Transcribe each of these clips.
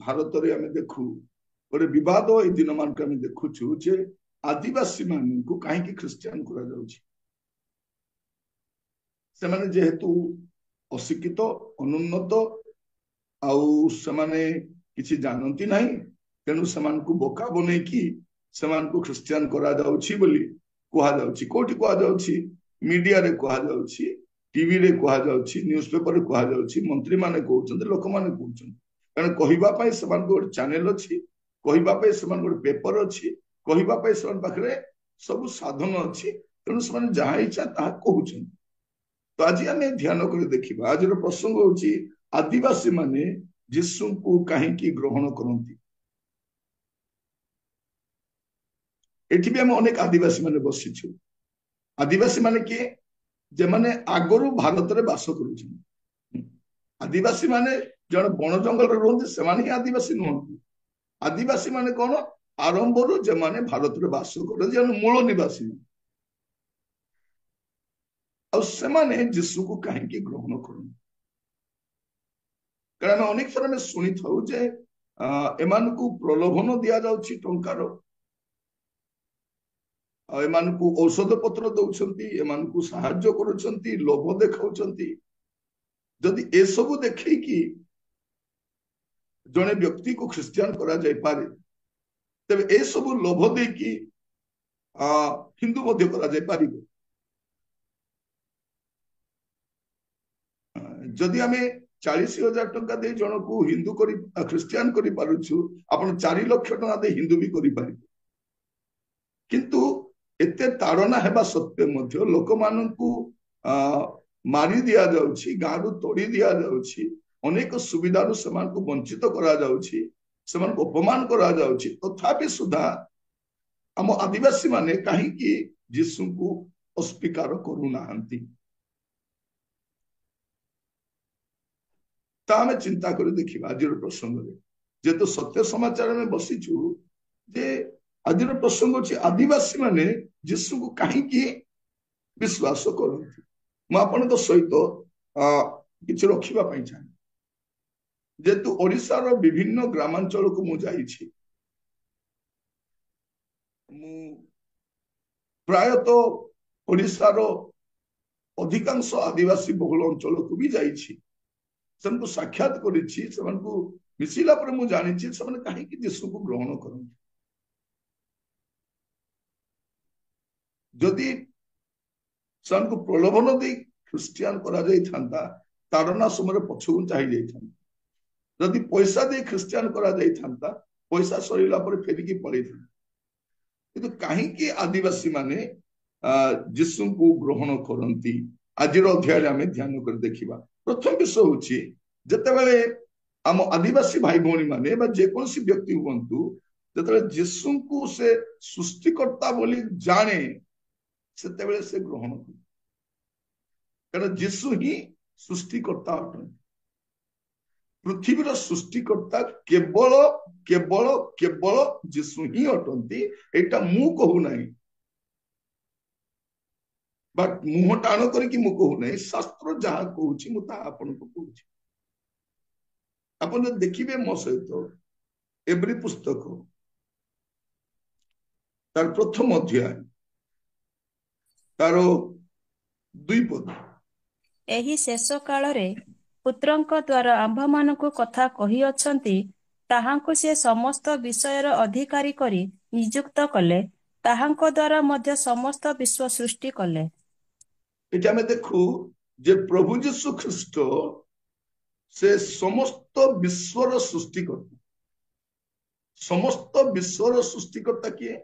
भारत रे आमे देखु गोटे विवाद ए दिन मानक आमे देखुछु जे आदिवासी मानकु काहे ख्रिस्टियन करा जाउछि से माने जेहेतु अशिक्षित अनुन्नत आउ से किसी जानती नहीं तेणु से बोका बन से ख्रिस्टियन करा जाउछि बोली कहा जाउछि कोठी कहा जाउछि मीडिया रे कहा जाउछि टीवी रे कहा जाउछि न्यूज़पेपर रे कहा जाउछि मंत्री माने कहउछन लोक माने कहउछन कारण कहिबा पई से गोटे चैनल अछि कहिबा पई से गोटे पेपर अछि कहिबा पई से पाखरे सब साधन अछि तेणु से जहाँ इच्छा ता कहउछन तो आज आम ध्यान कर देखा आज प्रसंग हूँ आदिवासी माने जीशु को कहीं ग्रहण करती एठी भी आम अनेक आदिवासी माने बसीछु आदिवासी माने किए जे माने आगरु भारत रे बास करूछन आदिवासी माने जन बन जंगल रे रहंती से माने आदिवासी नुहंती आदिवासी माने कोन आरंभ रु जे माने भारत रे बास कर जन मूल निवासी से जीशु को कहीं ग्रहण कर कारण अनेक थर शुणी था जे एमान को प्रलोभन दि जाउछि टंकार एमान को औषध पत्र दौरान एमान को साहाय्य करुछंती लोभ देखाउछंती जदि ए सब देखै कि जने व्यक्ति को ख्रिस्टियन करा जाय पारे तबे ए सब लोभ दे कि हिंदू मध्य करा जाय पारिबो जदि आमे 40,000 टंका दे जन को हिंदू करी ख्रिस्टियन करी पारुछु आपण 4 लाख टंका दे हिंदू भी करी पारि किंतु एते ताड़ना हेबा सत्वे मध्य लोक माननकु मारी दिया जाउछि गारू तोड़ी दिया जाउछि अनेक सुविधारु समान को वंचित करा जाउछि समान को अपमान करा जाउछि तथापि सुधा हम आदिवासी माने काहे कि जीशु को अस्वीकार करू नाहंती आम चिंता कर देखा आज प्रसंग जेहेतु सत्य समाचार में बसीचु जे आज प्रसंग अच्छे आदिवासी माने जीशु को कहीं विश्वास करती मुझे सहित किसी रखापी चाहे जेहेतु ओडिशार विभिन्न ग्रामांचल को मुझे प्रायतः ओडिशार अधिकांश आदिवासी बहुल अंचल को भी जाइछि से साक्षात कर मिसिला पर मु जानी से कहीं जीशु को ग्रहण करती जदि से प्रलोभन दे ख्रिस्टियन करा जाइथांता ताड़ना समय पछकु चाहिए जाइथांता जदि पैसा दे ख्रिस्टियन करा जाइथांता पैसा सरीला पर फेरिकी पड़े किंतु कहीं आदिवासी माने जीशु को ग्रहण करती आज अध्याय आम ध्यान कर देखा प्रथम विषय हूँ जिते आम आदिवासी भाई भौणी माने जेकोसी व्यक्ति हूँ जो जीशु को से सृष्टिकर्ता बोली जाने से ग्रहण कर कारण जीशु ही सृष्टिकर्ता अटंती पृथ्वीर सृष्टिकर्ता केवल केवल केवल जीशु ही अटंती एटा मु कहू नहीं बट मुह टाण करके मु कहू नहीं शास्त्र जहाँ कहूँ मुझे आपन को कहूँ आप देखिए मो सहित एवरी पुस्तक तार प्रथम अध्याय तार 2 पद एही शेष काल रे पुत्रंक द्वारा आंभ मानकु कथा कही अछंती ताहांको से समस्त विषयर अधिकारी करी नियुक्त कले ताहांको द्वारा मध्य समस्त विश्व सृष्टि कले एटा में देखू जे प्रभु यीशु ख्रिस्ट से समस्त विश्वर सृष्टिकर्ता समस्त विश्वर सृष्टिकर्ता किए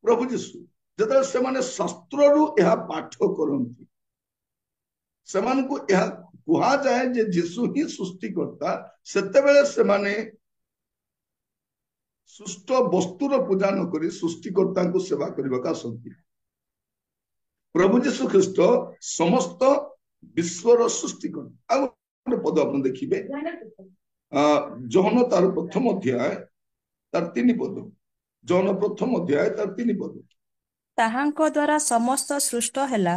प्रभु यीशु जतले से माने शास्त्र रु यह पाठ करंती समान को यह कहा जाए जे यीशु ही सृष्टिकर्ता सेते बेले से माने सृष्ट वस्तुर पूजा न करी सृष्टिकर्ता को सेवा करबा का संति प्रभु यीशु ख्रिस्ट समस्त विश्वर सृष्टिकर्ता आ पद आप देखिए जौन तार प्रथम अध्याय तार 3 पद जौन प्रथम अध्याय तार 3 पद ताहांको द्वारा समस्त सृष्ट हैला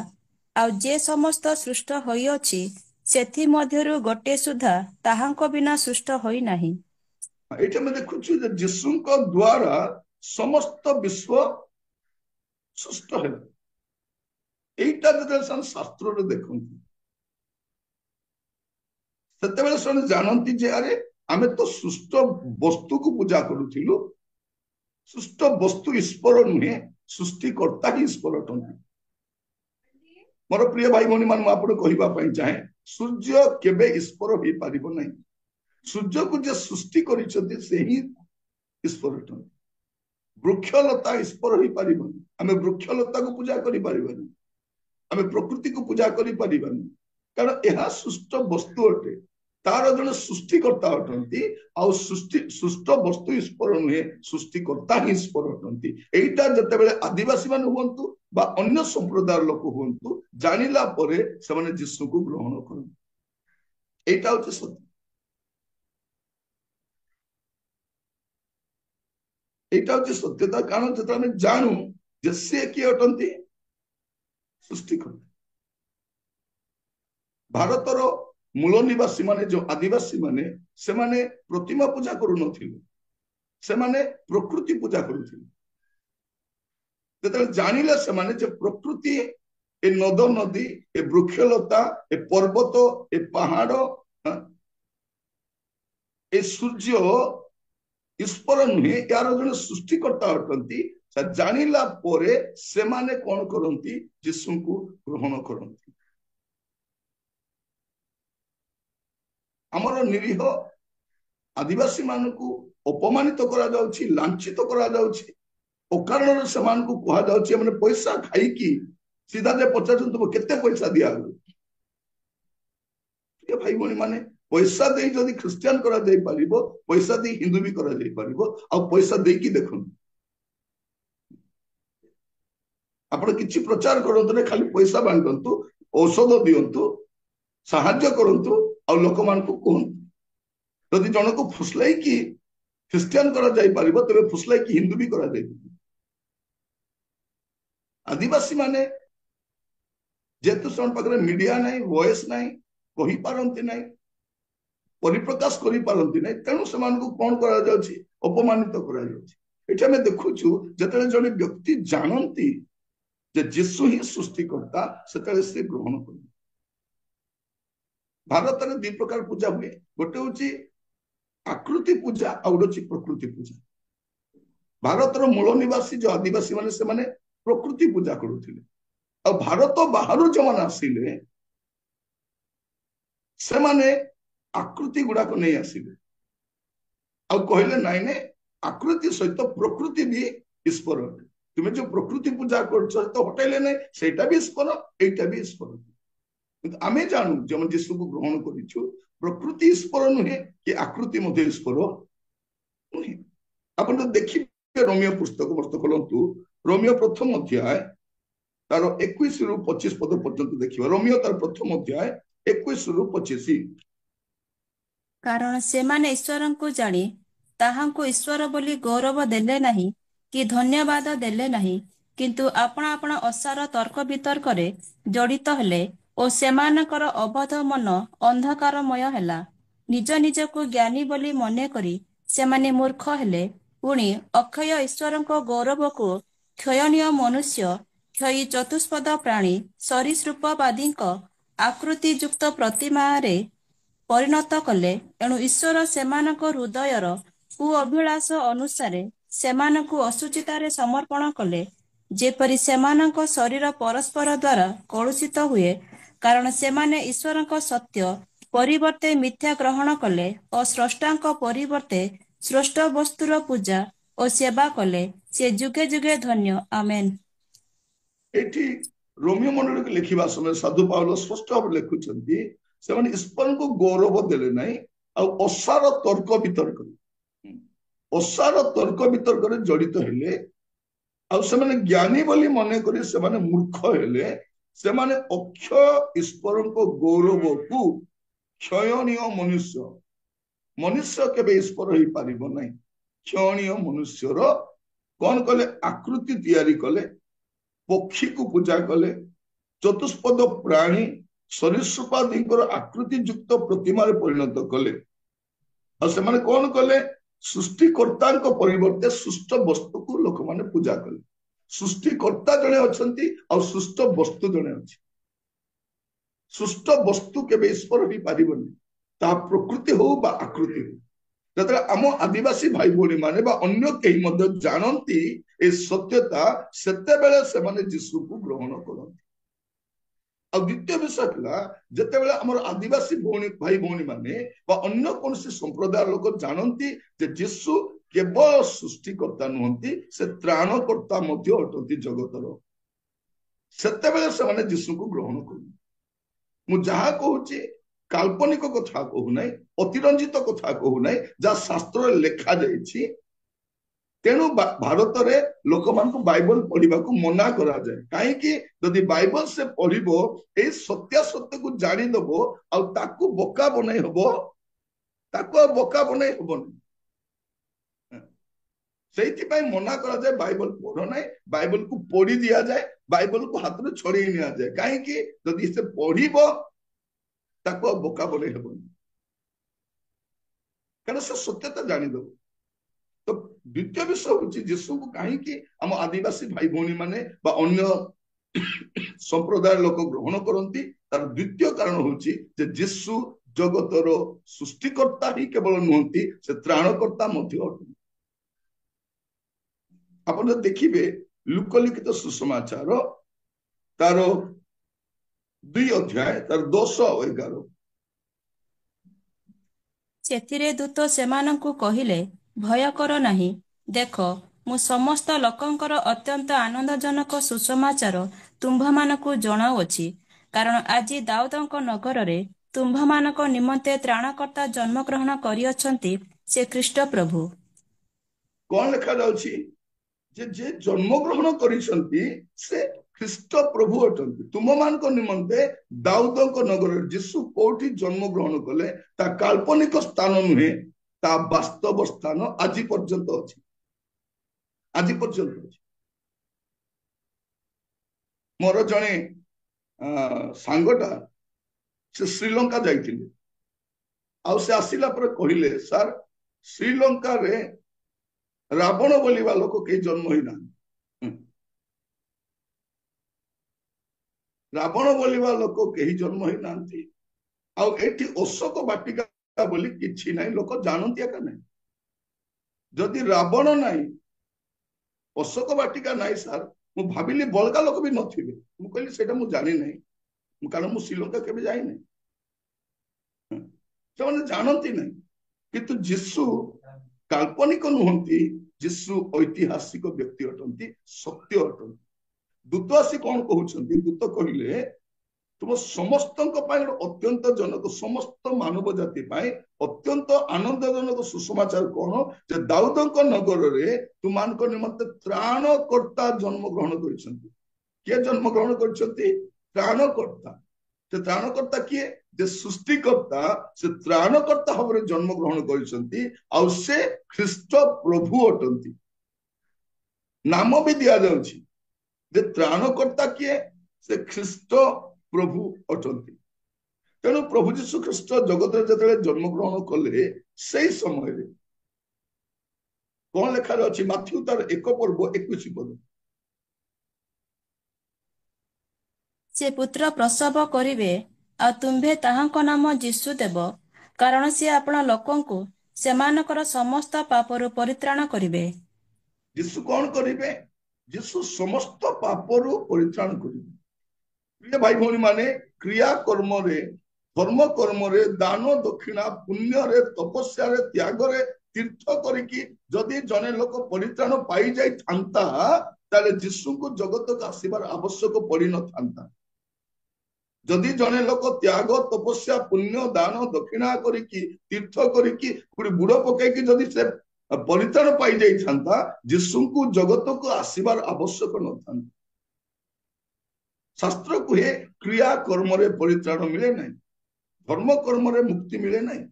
आउ जे समस्त सृष्ट होइअछि सेथि मध्यरु गोटे सुधा ताहांको बिना सृष्ट होई नाही ଏଇଠି ଆମେ ଦେଖୁଛୁ ଯେ ଯୀଶୁଙ୍କ ଦ୍ୱାରା ସମସ୍ତ ବିଶ୍ବ ସୃଷ୍ଟ ହେଲା। এইটা ଯେତେବେଳେ ସେମାନେ ଶାସ୍ତ୍ରରେ ଦେଖନ୍ତି ସେତେବେଳେ ସେମାନେ ଜାଣନ୍ତି ଯେ ଆରେ ଆମେ ତ ସୃଷ୍ଟ ବସ୍ତୁକୁ ପୂଜା କରୁଥିଲୁ, ସୃଷ୍ଟ ବସ୍ତୁ ଈଶ୍ୱର ନୁହେଁ, ସୃଷ୍ଟିକର୍ତ୍ତା ହିଁ ଈଶ୍ୱର ଅଟନ୍ତି। ମୋର ପ୍ରିୟ ଭାଇ ଭଉଣୀ ମାନେ ମୁଁ ଆପଣଙ୍କୁ କହିବା ପାଇଁ ଚାହେଁ, ସୂର୍ଯ୍ୟ କେବେ ଈଶ୍ୱର ହେଇପାରିବ ନାହିଁ। ସୂର୍ଯ୍ୟକୁ ଯେ ସୃଷ୍ଟି କରିଛନ୍ତି ସେ ହିଁ ଈଶ୍ୱର ଅଟନ୍ତି। ବୃକ୍ଷଲତା ଈଶ୍ୱର ହେଇପାରିବନି, ଆମେ ବୃକ୍ଷଲତାକୁ ପୂଜା କରିପାରିବାନି, ଆମେ ପ୍ରକୃତିକୁ ପୂଜା କରିପାରିବାନି, କାରଣ ଏହା ସୃଷ୍ଟ ବସ୍ତୁ ଅଟେ, ତାର ଜଣେ ସୃଷ୍ଟିକର୍ତ୍ତା ଅଟନ୍ତି। ଆଉ ସୃଷ୍ଟ ବସ୍ତୁ ଈଶ୍ୱର ନୁହେଁ, ସୃଷ୍ଟିକର୍ତ୍ତା ହିଁ ଈଶ୍ୱର ଅଟନ୍ତି। ଏଇଟା ଯେତେବେଳେ ଆଦିବାସୀ ମାନେ ହୁଅନ୍ତୁ ବା ଅନ୍ୟ ସମ୍ପ୍ରଦାୟର ଲୋକ ହୁଅନ୍ତୁ ଜାଣିଲା ପରେ ସେମାନେ ଯୀଶୁକୁ ଗ୍ରହଣ କରନ୍ତି। এইটা হচ্ছে সত্য, এইটা হচ্ছে সত্যতা। কারণ যেটা আমি জানু যে সে কি অটନ୍ତି সৃষ্টিকর্তা। ଭାରତର ମୂଳ ନିବାସୀ ମାନେ ଯୋଉ ଆଦିବାସୀ ମାନେ ସେମାନେ ପ୍ରତିମା ପୂଜା କରୁନଥିଲେ, ସେମାନେ ପ୍ରକୃତି ପୂଜା କରୁଥିଲେ। ଯେତେବେଳେ ଜାଣିଲେ ସେମାନେ ଯେ ପ୍ରକୃତି, ଏ ନଦ ନଦୀ, ଏ ବୃକ୍ଷଲତା, ଏ ପର୍ବତ, ଏ ପାହାଡ, ଏ ସୂର୍ଯ୍ୟ ଈଶ୍ୱର ନୁହେଁ, ଏହାର ଜଣେ ସୃଷ୍ଟିକର୍ତ୍ତା ଅଟନ୍ତି, ଜାଣିଲା ପରେ ସେମାନେ କଣ କରନ୍ତି, ଯୀଶୁଙ୍କୁ ଗ୍ରହଣ କରନ୍ତି। ଆମର ନିରୀହ ଆଦିବାସୀ ମାନଙ୍କୁ ଅପମାନିତ କରାଯାଉଛି, ଲାଞ୍ଛିତ କରାଯାଉଛି, ଅକାରଣରେ ସେମାନଙ୍କୁ କୁହାଯାଉଛି ଏମାନେ ପଇସା ଖାଇକି ସିଧା ଯେ ପଚାରୁଛନ୍ତି ତୁମକୁ କେତେ ପଇସା ଦିଆଗଲା। ଭାଇ ଭଉଣୀ ମାନେ, ପଇସା ଦେଇ ଯଦି ଖ୍ରୀଷ୍ଟିଆନ କରାଯାଇ ପାରିବ, ପଇସା ଦେଇ ହିନ୍ଦୁ ବି କରାଯାଇ ପାରିବ। ଆଉ ପଇସା ଦେଇକି ଦେଖନ୍ତୁ, ଆପଣ କିଛି ପ୍ରଚାର କରନ୍ତୁ ନା, ଖାଲି ପଇସା ବାଣ୍ଟନ୍ତୁ, ଔଷଧ ଦିଅନ୍ତୁ, ସାହାଯ୍ୟ କରନ୍ତୁ, ଆଉ ଲୋକମାନଙ୍କୁ କୁହନ୍ତୁ। ଯଦି ଜଣକୁ ଫୁସଲାଇକି ଖ୍ରୀଷ୍ଟିଆନ କରାଯାଇ ପାରିବ, ତେବେ ଫୁସଲାଇକି ହିନ୍ଦୁ ବି କରାଯାଇପାରିବ। ଆଦିବାସୀ ମାନେ ଯେହେତୁ ସେମାନଙ୍କ ପାଖରେ ମିଡିଆ ନାହିଁ, ଭଏସ ନାହିଁ, କହିପାରନ୍ତି ନାହିଁ, ପରିପ୍ରକାଶ କରିପାରନ୍ତି ନାହିଁ, ତେଣୁ ସେମାନଙ୍କୁ କଣ କରାଯାଉଛି, ଅପମାନିତ କରାଯାଉଛି। ଏଠି ଆମେ ଦେଖୁଛୁ ଯେତେବେଳେ ଜଣେ ବ୍ୟକ୍ତି ଜାଣନ୍ତି ଯେ ଯୀଶୁ ହିଁ ସୃଷ୍ଟିକର୍ତ୍ତା, ସେତେବେଳେ ସେ ଗ୍ରହଣ କରନ୍ତି। ଭାରତରେ ଦୁଇ ପ୍ରକାର ପୂଜା ହୁଏ, ଗୋଟେ ହଉଛି ଆକୃତି ପୂଜା, ଆଉ ଗୋଟେ ହଉଛି ପ୍ରକୃତି ପୂଜା। ଭାରତର ମୂଳ ନିବାସୀ ଯୋଉ ଆଦିବାସୀ ମାନେ ସେମାନେ ପ୍ରକୃତି ପୂଜା କରୁଥିଲେ, ଆଉ ଭାରତ ବାହାରୁ ଯୋଉମାନେ ଆସିଲେ ସେମାନେ ଆକୃତି ଗୁଡାକ ନେଇ ଆସିଲେ, ଆଉ କହିଲେ ନାଇଁ ନାଇଁ ଆକୃତି ସହିତ ପ୍ରକୃତି ବି ଈଶ୍ୱର ଅଟେ। ତୁମେ ଯୋଉ ପ୍ରକୃତି ପୂଜା କରୁଛ ତ ହଟେଇଲେ ନାଇଁ, ସେଇଟା ବି ଈଶ୍ୱର, ଏଇଟା ବି ଈଶ୍ୱର। କିନ୍ତୁ ଆମେ ଜାଣୁ ଯେମାନେ ଯୀଶୁକୁ ଗ୍ରହଣ କରିଛୁ, ପ୍ରକୃତି ଈଶ୍ୱର ନୁହେଁ କି ଆକୃତି ମଧ୍ୟ ଈଶ୍ୱର ନୁହେଁ। ଆପଣ ଯଦି ଦେଖିବେ ରୋମିଓ ପୁସ୍ତକ ବର୍ଷ ଖୋଲନ୍ତୁ, ରୋମିଓ ପ୍ରଥମ ଅଧ୍ୟାୟ ତାର 21 ରୁ 25 ପଦ ପର୍ଯ୍ୟନ୍ତ ଦେଖିବା। ରୋମିଓ ତାର ପ୍ରଥମ ଅଧ୍ୟାୟ 21 ରୁ 25। କାରଣ ସେମାନେ ଈଶ୍ୱରଙ୍କୁ ଜାଣି ତାହାଙ୍କୁ ଈଶ୍ୱର ବୋଲି ଗୌରବ ଦେଲେ ନାହିଁ କି ଧନ୍ୟବାଦ ଦେଲେ ନାହିଁ, କିନ୍ତୁ ଆପଣା ଆପଣା ଅସାର ତର୍କ ବିତର୍କରେ ଜଡ଼ିତ ହେଲେ ଓ ସେମାନଙ୍କର ଅବୋଧ ମନ ଅନ୍ଧକାରମୟ ହେଲା। ନିଜ ନିଜକୁ ଜ୍ଞାନୀ ବୋଲି ମନେ କରି ସେମାନେ ମୂର୍ଖ ହେଲେ। ପୁଣି ଅକ୍ଷୟ ଈଶ୍ୱରଙ୍କ ଗୌରବକୁ କ୍ଷୟଣୀୟ ମନୁଷ୍ୟ, କ୍ଷୟୀ ଚତୁଷ୍ପଦ ପ୍ରାଣୀ, ସରୀସୃପବାଦୀଙ୍କ ଆକୃତିଯୁକ୍ତ ପ୍ରତିମାରେ ପରିଣତ କଲେ। ଏଣୁ ଈଶ୍ୱର ସେମାନଙ୍କ ହୃଦୟର କୁଅଭିଳାଷ ଅନୁସାରେ ସେମାନଙ୍କୁ ଅସୁଚିତାରେ ସମର୍ପଣ କଲେ, ଯେପରି ସେମାନଙ୍କ ଶରୀର ପରସ୍ପର ଦ୍ୱାରା କଳୁଷିତ ହୁଏ। କାରଣ ସେମାନେ ଈଶ୍ୱରଙ୍କ ସତ୍ୟ ପରିବର୍ତ୍ତେ ମିଥ୍ୟା ଗ୍ରହଣ କଲେ ଓ ସ୍ରଷ୍ଟାଙ୍କ ପରିବର୍ତ୍ତେ ସ୍ରଷ୍ଟ ବସ୍ତୁର ପୂଜା ଓ ସେବା କଲେ। ସେ ଯୁଗେ ଯୁଗେ ଧନ୍ୟ। ଆମେନ୍। ଏଠି ରୋମିଓ ମଣ୍ଡଳୀକୁ ଲେଖିବା ସମୟରେ ସାଧୁ ପାଉଲ ସ୍ପଷ୍ଟ ଭାବରେ ଲେଖୁଛନ୍ତି, ସେମାନେ ଈଶ୍ୱରଙ୍କୁ ଗୌରବ ଦେଲେ ନାହିଁ, ଆଉ ଅସାର ତର୍କ ବିତର୍କରେ ଜଡିତ ହେଲେ, ଆଉ ସେମାନେ ଜ୍ଞାନୀ ବୋଲି ମନେ କରି ସେମାନେ ମୂର୍ଖ ହେଲେ। ସେମାନେ ଅକ୍ଷୟ ଈଶ୍ୱରଙ୍କ ଗୌରବକୁ କ୍ଷୟଣୀୟ ମନୁଷ୍ୟ କେବେ ଈଶ୍ୱର ହେଇପାରିବ ନାହିଁ, କ୍ଷୟଣୀୟ ମନୁଷ୍ୟର କଣ କଲେ, ଆକୃତି ତିଆରି କଲେ, ପକ୍ଷୀକୁ ପୂଜା କଲେ, ଚତୁଷ୍ପଦ ପ୍ରାଣୀ ସରୀସୃପାଦୀଙ୍କର ଆକୃତି ଯୁକ୍ତ ପ୍ରତିମାରେ ପରିଣତ କଲେ। ଆଉ ସେମାନେ କଣ କଲେ, सृष्टिकर्ता परिवर्ते सृष्ट वस्तु को लोक माने पूजा कले सृष्टिकर्ता जड़े अच्छा सृष्ट वस्तु जड़े अच्छी सृष्ट वस्तु केबे ईश्वर हो पारिबनी ता प्रकृति हो बा आकृति हो जतरा आम आदिवासी भाई भौणी माने बा अन्य केही मध्य जानती ए सत्यता सेते बेले से माने यीशु को ग्रहण करती आ द्वितीय विषय था जिते बेले हमर आदिवासी भौणी भाई भौणी माने बा अन्य कोनसी संप्रदाय लोक जानती जे यीशु केवल सृष्टिकर्ता नुहंती से त्राणकर्ता मध्य अटंती जगतर सेते बेले से माने यीशु को ग्रहण करती मु जहा कहूची काल्पनिक कथा कहू ना अतिरंजित कथा कहू ना जहाँ शास्त्र लिखा जाइछि तेणु भारत रे लोक मान बाइबल पढ़ा मना करा जाए कहीं जदि बाइबल से पढ़ो ए सत्यासत्य को जानीदब आकु बोका बनई हबो ताकु बोका बनई हबनी से मना करा जाए बाइबल पढ़ ना बाइबल को पढ़ी दिया जाए बाइबल को हाथ में छड़े निया जाए कहीं जदि से पढ़ो ताकु बोका बनई हबनी कारण से सत्यता जानीदब तो द्वितीय विषय हूँ यीशु को कहीं आम आदिवासी भाई भौणी माने बा अन्य संप्रदाय लोक ग्रहण करती तार द्वितीय कारण हूँ यीशु जगतर सृष्टिकर्ता ही केवल नुहंती से त्राणकर्ता मध्य अटंती आप देखिए लोकलिखित सुसमाचार तार 2 अध्याय तार 10 और 11 ସେଥିରେ ଦୂତ ସେମାନଙ୍କୁ କହିଲେ, ଭୟ କର ନାହିଁ। ଦେଖ, ମୁଁ ସମସ୍ତ ଲୋକଙ୍କର ଅତ୍ୟନ୍ତ ଆନନ୍ଦଜନକ ସୁସମାଚାର ତୁମ୍ଭମାନଙ୍କୁ ଜଣାଉଅଛି। କାରଣ ଆଜି ଦାଉଦଙ୍କ ନଗରରେ ତୁମ୍ଭମାନଙ୍କ ନିମନ୍ତେ ତ୍ରାଣକର୍ତ୍ତା ଜନ୍ମଗ୍ରହଣ କରିଅଛନ୍ତି, ସେ ଖ୍ରୀଷ୍ଟ ପ୍ରଭୁ। କଣ ଲେଖା ଯାଉଛି जे जन्मग्रहण करिसंती से ख्रीष्ट प्रभु अटंती तुम मान निमंते दाऊद नगर यीशु कोठी जन्मग्रहण कले ता काल्पनिक स्थान नुहे ता वास्तव स्थान आज पर्यंत अछि आज पर्यंत अछि मोर जने सांगटा से श्रीलंका जाइथिले आ से आसिला पर कहिले सर श्रीलंका रे रावण बोलिबा लोक कई जन्म ही ना रावण बोलिबा लोक कई जन्म ही ना एठी अशोक वाटिका बोली किछि नाही लोक जानती एका नाही जदि रावण नाही अशोक वाटिका नाही सर मु भाबिली बलगा लोक भी नथिबे मु कहली सेटा मु जानि नाही कारण मु श्रीलंका केबे जाई नाही से जानती नहीं किंतु यीशु काल्पनिक नुहंती यीशु ऐतिहासिक व्यक्ति अटंती सत्य अटंती दूत आसी कौन कहउछंती दूत कहिले तुम समस्त अत्यंत जनक समस्त मानव जाति अत्यंत आनंदजनक सुसमाचार कौन जे दाऊदक नगर रे तुमानक निमंते त्राणकर्ता जन्म ग्रहण करिसंती के जन्म ग्रहण करिसंती त्राणकर्ता से त्राणकर्ता किए जे सृष्टिकर्ता से त्राणकर्ता भाव जन्म ग्रहण करिसंती आ से ख्रीष्ट प्रभु अटंती नाम भी दिया जाउछि जे त्राणकर्ता किए से ख्रीष्ट प्रभु अटंती तेणु प्रभु यीशु ख्रीष्ट जगत जते जन्म ग्रहण कले से समय रे कौन लेखा अछि माथ्यू तार 1 पर्व 21 पद से पुत्र प्रसव करिवे आ तुम्भे ताहांको नाम यीशु देव कारण से आपण लोकंकु सेमानकर समस्त पापरु परित्राण करिवे यीशु कौन करिवे यीशु समस्त पापरु परित्राण करिवे प्रिय भाई भौणी माने क्रिया कर्म रे धर्म कर्म रे दान दक्षिणा पुण्य रे तपस्या रे त्याग रे तीर्थ करिकी जदि जने लोक परित्राण पाई जाई थांता ताले यीशु को जगत को आसीबार आवश्यक पड़ी न थांता जदि जने लोक त्याग तपस्या पुण्य दान दक्षिणा करिकी तीर्थ करिकी पुरी बुड़ पकैकी जदि से परित्राण पाई जाई थांता यीशु को जगत को आसीबार आवश्यक न थांता शास्त्र कहे क्रिया कर्म रे परित्राण मिले नहीं धर्म कर्म रे मुक्ति मिले नहीं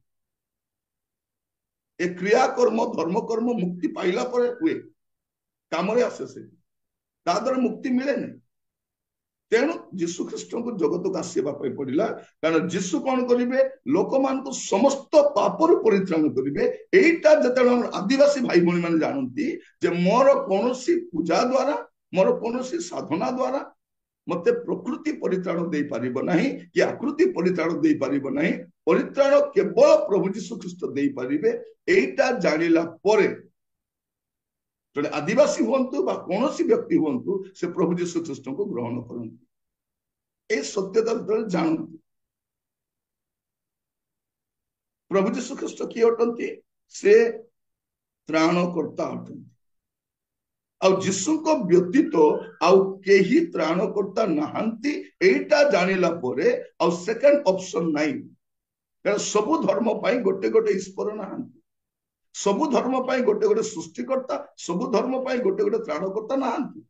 ए क्रिया कर्म धर्म कर्म मुक्ति पाइला पर हुए काम रे आसे से दादर मुक्ति मिले नहीं तेणु जीशु ख्रीष्ट को जगत को आसवा पड़ा कारण जीशु कौन करेंगे लोक मान समस्त पापर परित्राण करेंगे यहीटा जो आदिवासी भाई भाई मैंने जानती जे मोर कौन पूजा द्वारा मोर कौन साधना द्वारा मत प्रकृति परित्राण दे पारिब नहीं कि आकृति परित्राण दे पारिब नहीं परित्राण केवल प्रभु जीशु ख्रीष्ट दे पारिबे एटा जानिला परे जड़े आदिवासी हुंतु बा कौन व्यक्ति हुंतु से प्रभु जीशु ख्रीष्ट को ग्रहण करते सत्यता जो जानती प्रभु जीशु ख्रीष्ट किए अटंती से त्राणकर्ता अटंती आउ जीशु को व्यतीत आउ केही त्राणकर्ता नहांती एटा जानिला परे आउ सेकंड ऑप्शन नहीं कारण सबु धर्म पाई गोटे गोटे ईश्वर नहांती सबु धर्म पाई गोटे गोटे सृष्टिकर्ता सबु धर्म पाई गोटे गोटे त्राणकर्ता नहांती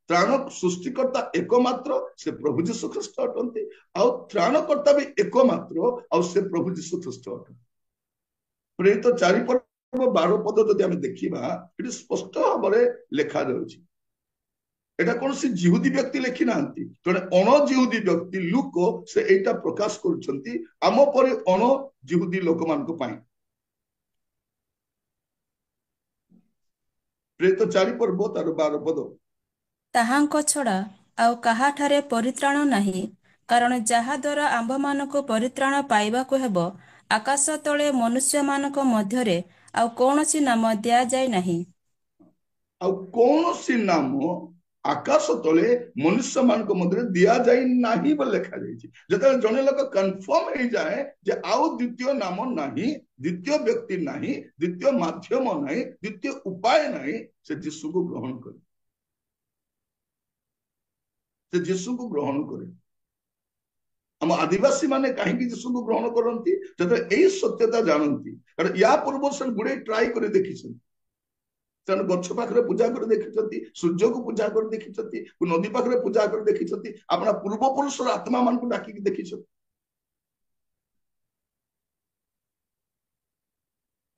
त्राण सृष्टिकर्ता एकमात्र से प्रभु जीशु ख्रीष्ट अटंती आउ त्राणकर्ता भी एकमात्र आउ से प्रभु जीशु ख्रीष्ट अटंती प्रेरित 4 पर्व 12 पद जदि आम देखा ये स्पष्ट भाव में लिखा जाटा कौन सी जिहुदी व्यक्ति लिखि ना जड़े अण जिहुदी व्यक्ति लुक से एटा प्रकाश करम पर अण जिहुदी लोक मान प्रेरित 4 पर्व तार 12 पद ताहांको छड़ा आउ काहाठारे परित्राण नाही कारण जहा द्वारा आंभमानकु परित्राण पाइबाकु हेबो आकाश तले मनुष्य मानक मध्यरे आउ कौनसी नाम दिया जाय नाही आउ कौनसी नाम आकाश तले मनुष्य मानक मध्यरे दिया जाय नाही बोल लिखा जायछि जते जने लोक कंफर्म हो जाए जे आउ द्वितीय नाम नाही द्वितीय व्यक्ति नाही द्वितीय माध्यम नाही द्वितीय उपाय नाही से यीशु को ग्रहण करे से यीशु को ग्रहण करे हम आदिवासी माने कहीं यीशु को ग्रहण करती जब यही सत्यता जानती कारण या पूर्व से गुड़े ट्राई कर देखी गछ पाखे पूजा कर देखी सूर्य को पूजा कर देखी नदी पाखे पूजा कर देखी अपना पूर्वपुरुष आत्मा मान को डाक देखी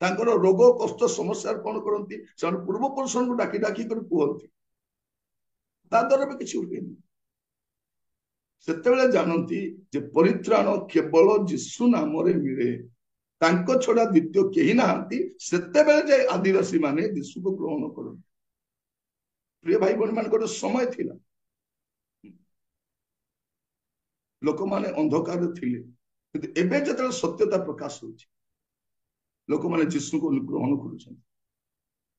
रोग कष्ट समस्या कौन करती पूर्वपुरुष को डाकी डाकी कर कहती द्वारा भी किसी हुए सेतेबेले जानती जे परित्राण केवल जीशु नाम मिले तांको छड़ा द्वितीय केही नाहांती सेतेबेले जे आदिवासी माने जीशु को ग्रहण करन प्रिय भाई बहन मान समय थिला लोक माने अंधकार थिले किंतु एबे जतले सत्यता प्रकाश होछि लोक माने जीशु को ग्रहण करूछन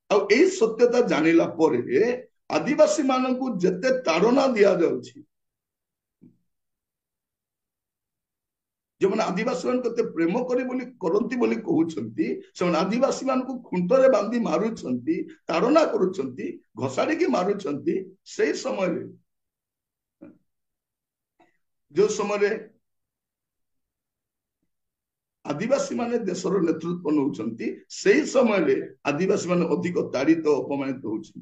आ एई सत्यता जानिला परे आदिवासी मानकु जते ताड़ना दिया जाउछि जो मैंने आदिवासी मान करते प्रेम करती बोली कहते से आदिवासी मान को खुंटरे बांधी मारुंट ताड़ना करुंट घसाड़ी मारुंट से समय जो समय आदिवासी माने देशर नेतृत्व नौकरी से समय आदिवासी माने अधिक ताड़ित अपमानित होती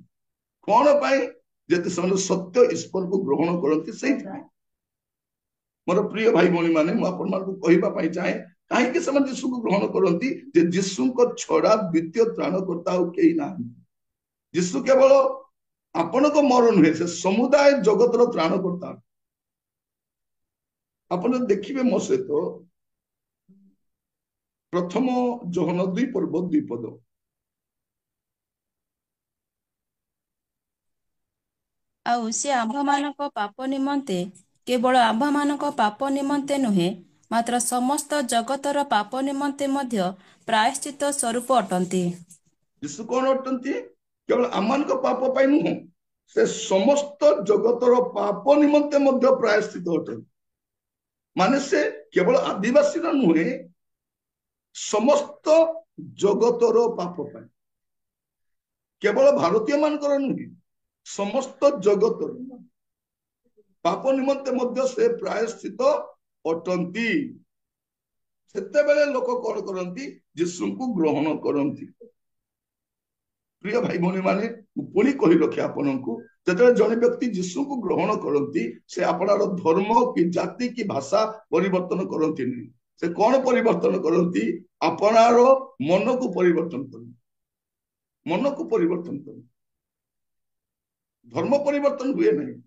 कौन पाई जते सत्य ईश्वर को ग्रहण करती से मोर प्रिय भाई भाई माने कहवाई चाहे कहीं जीशु को ग्रहण करती जीशु को छड़ा द्वितीय त्राणकर्ता कहीं ना जीशु केवल आपण को मोर नुहे से समुदाय जगतर त्राणकर्ता आप देखिए मो सहित प्रथम जोहन 2 पर्व 2 पद आउ से आंभमानक पाप निमंते केवल आंभमानक पाप निमंते नुहे मात्र समस्त जगतर पाप निमंते मध्य प्रायश्चित स्वरूप अटंती यीशु कौन अटंती केवल आमान पाप पाई नुह से समस्त जगतर पाप निमंते मध्य प्रायश्चित अटंती माने से केवल आदिवासी नुहे समस्त जगतर पाप पाई केवल भारतीय मानकर नुहे समस्त जगतर पाप निमंते मध्य से प्रायश्चित अटंती सेतेबेले लोक कौन करती यीशु को ग्रहण करती प्रिय भाई भाई माने पुणी कही रखे आपण को जब जड़े व्यक्ति यीशु को ग्रहण करती से अपनार धर्म कि जाति कि भाषा परिवर्तन करती नहीं से कौन परिवर्तन करती अपनार मन को परिवर्तन कर मन को परिवर्तन कर धर्म परिवर्तन हुए नहीं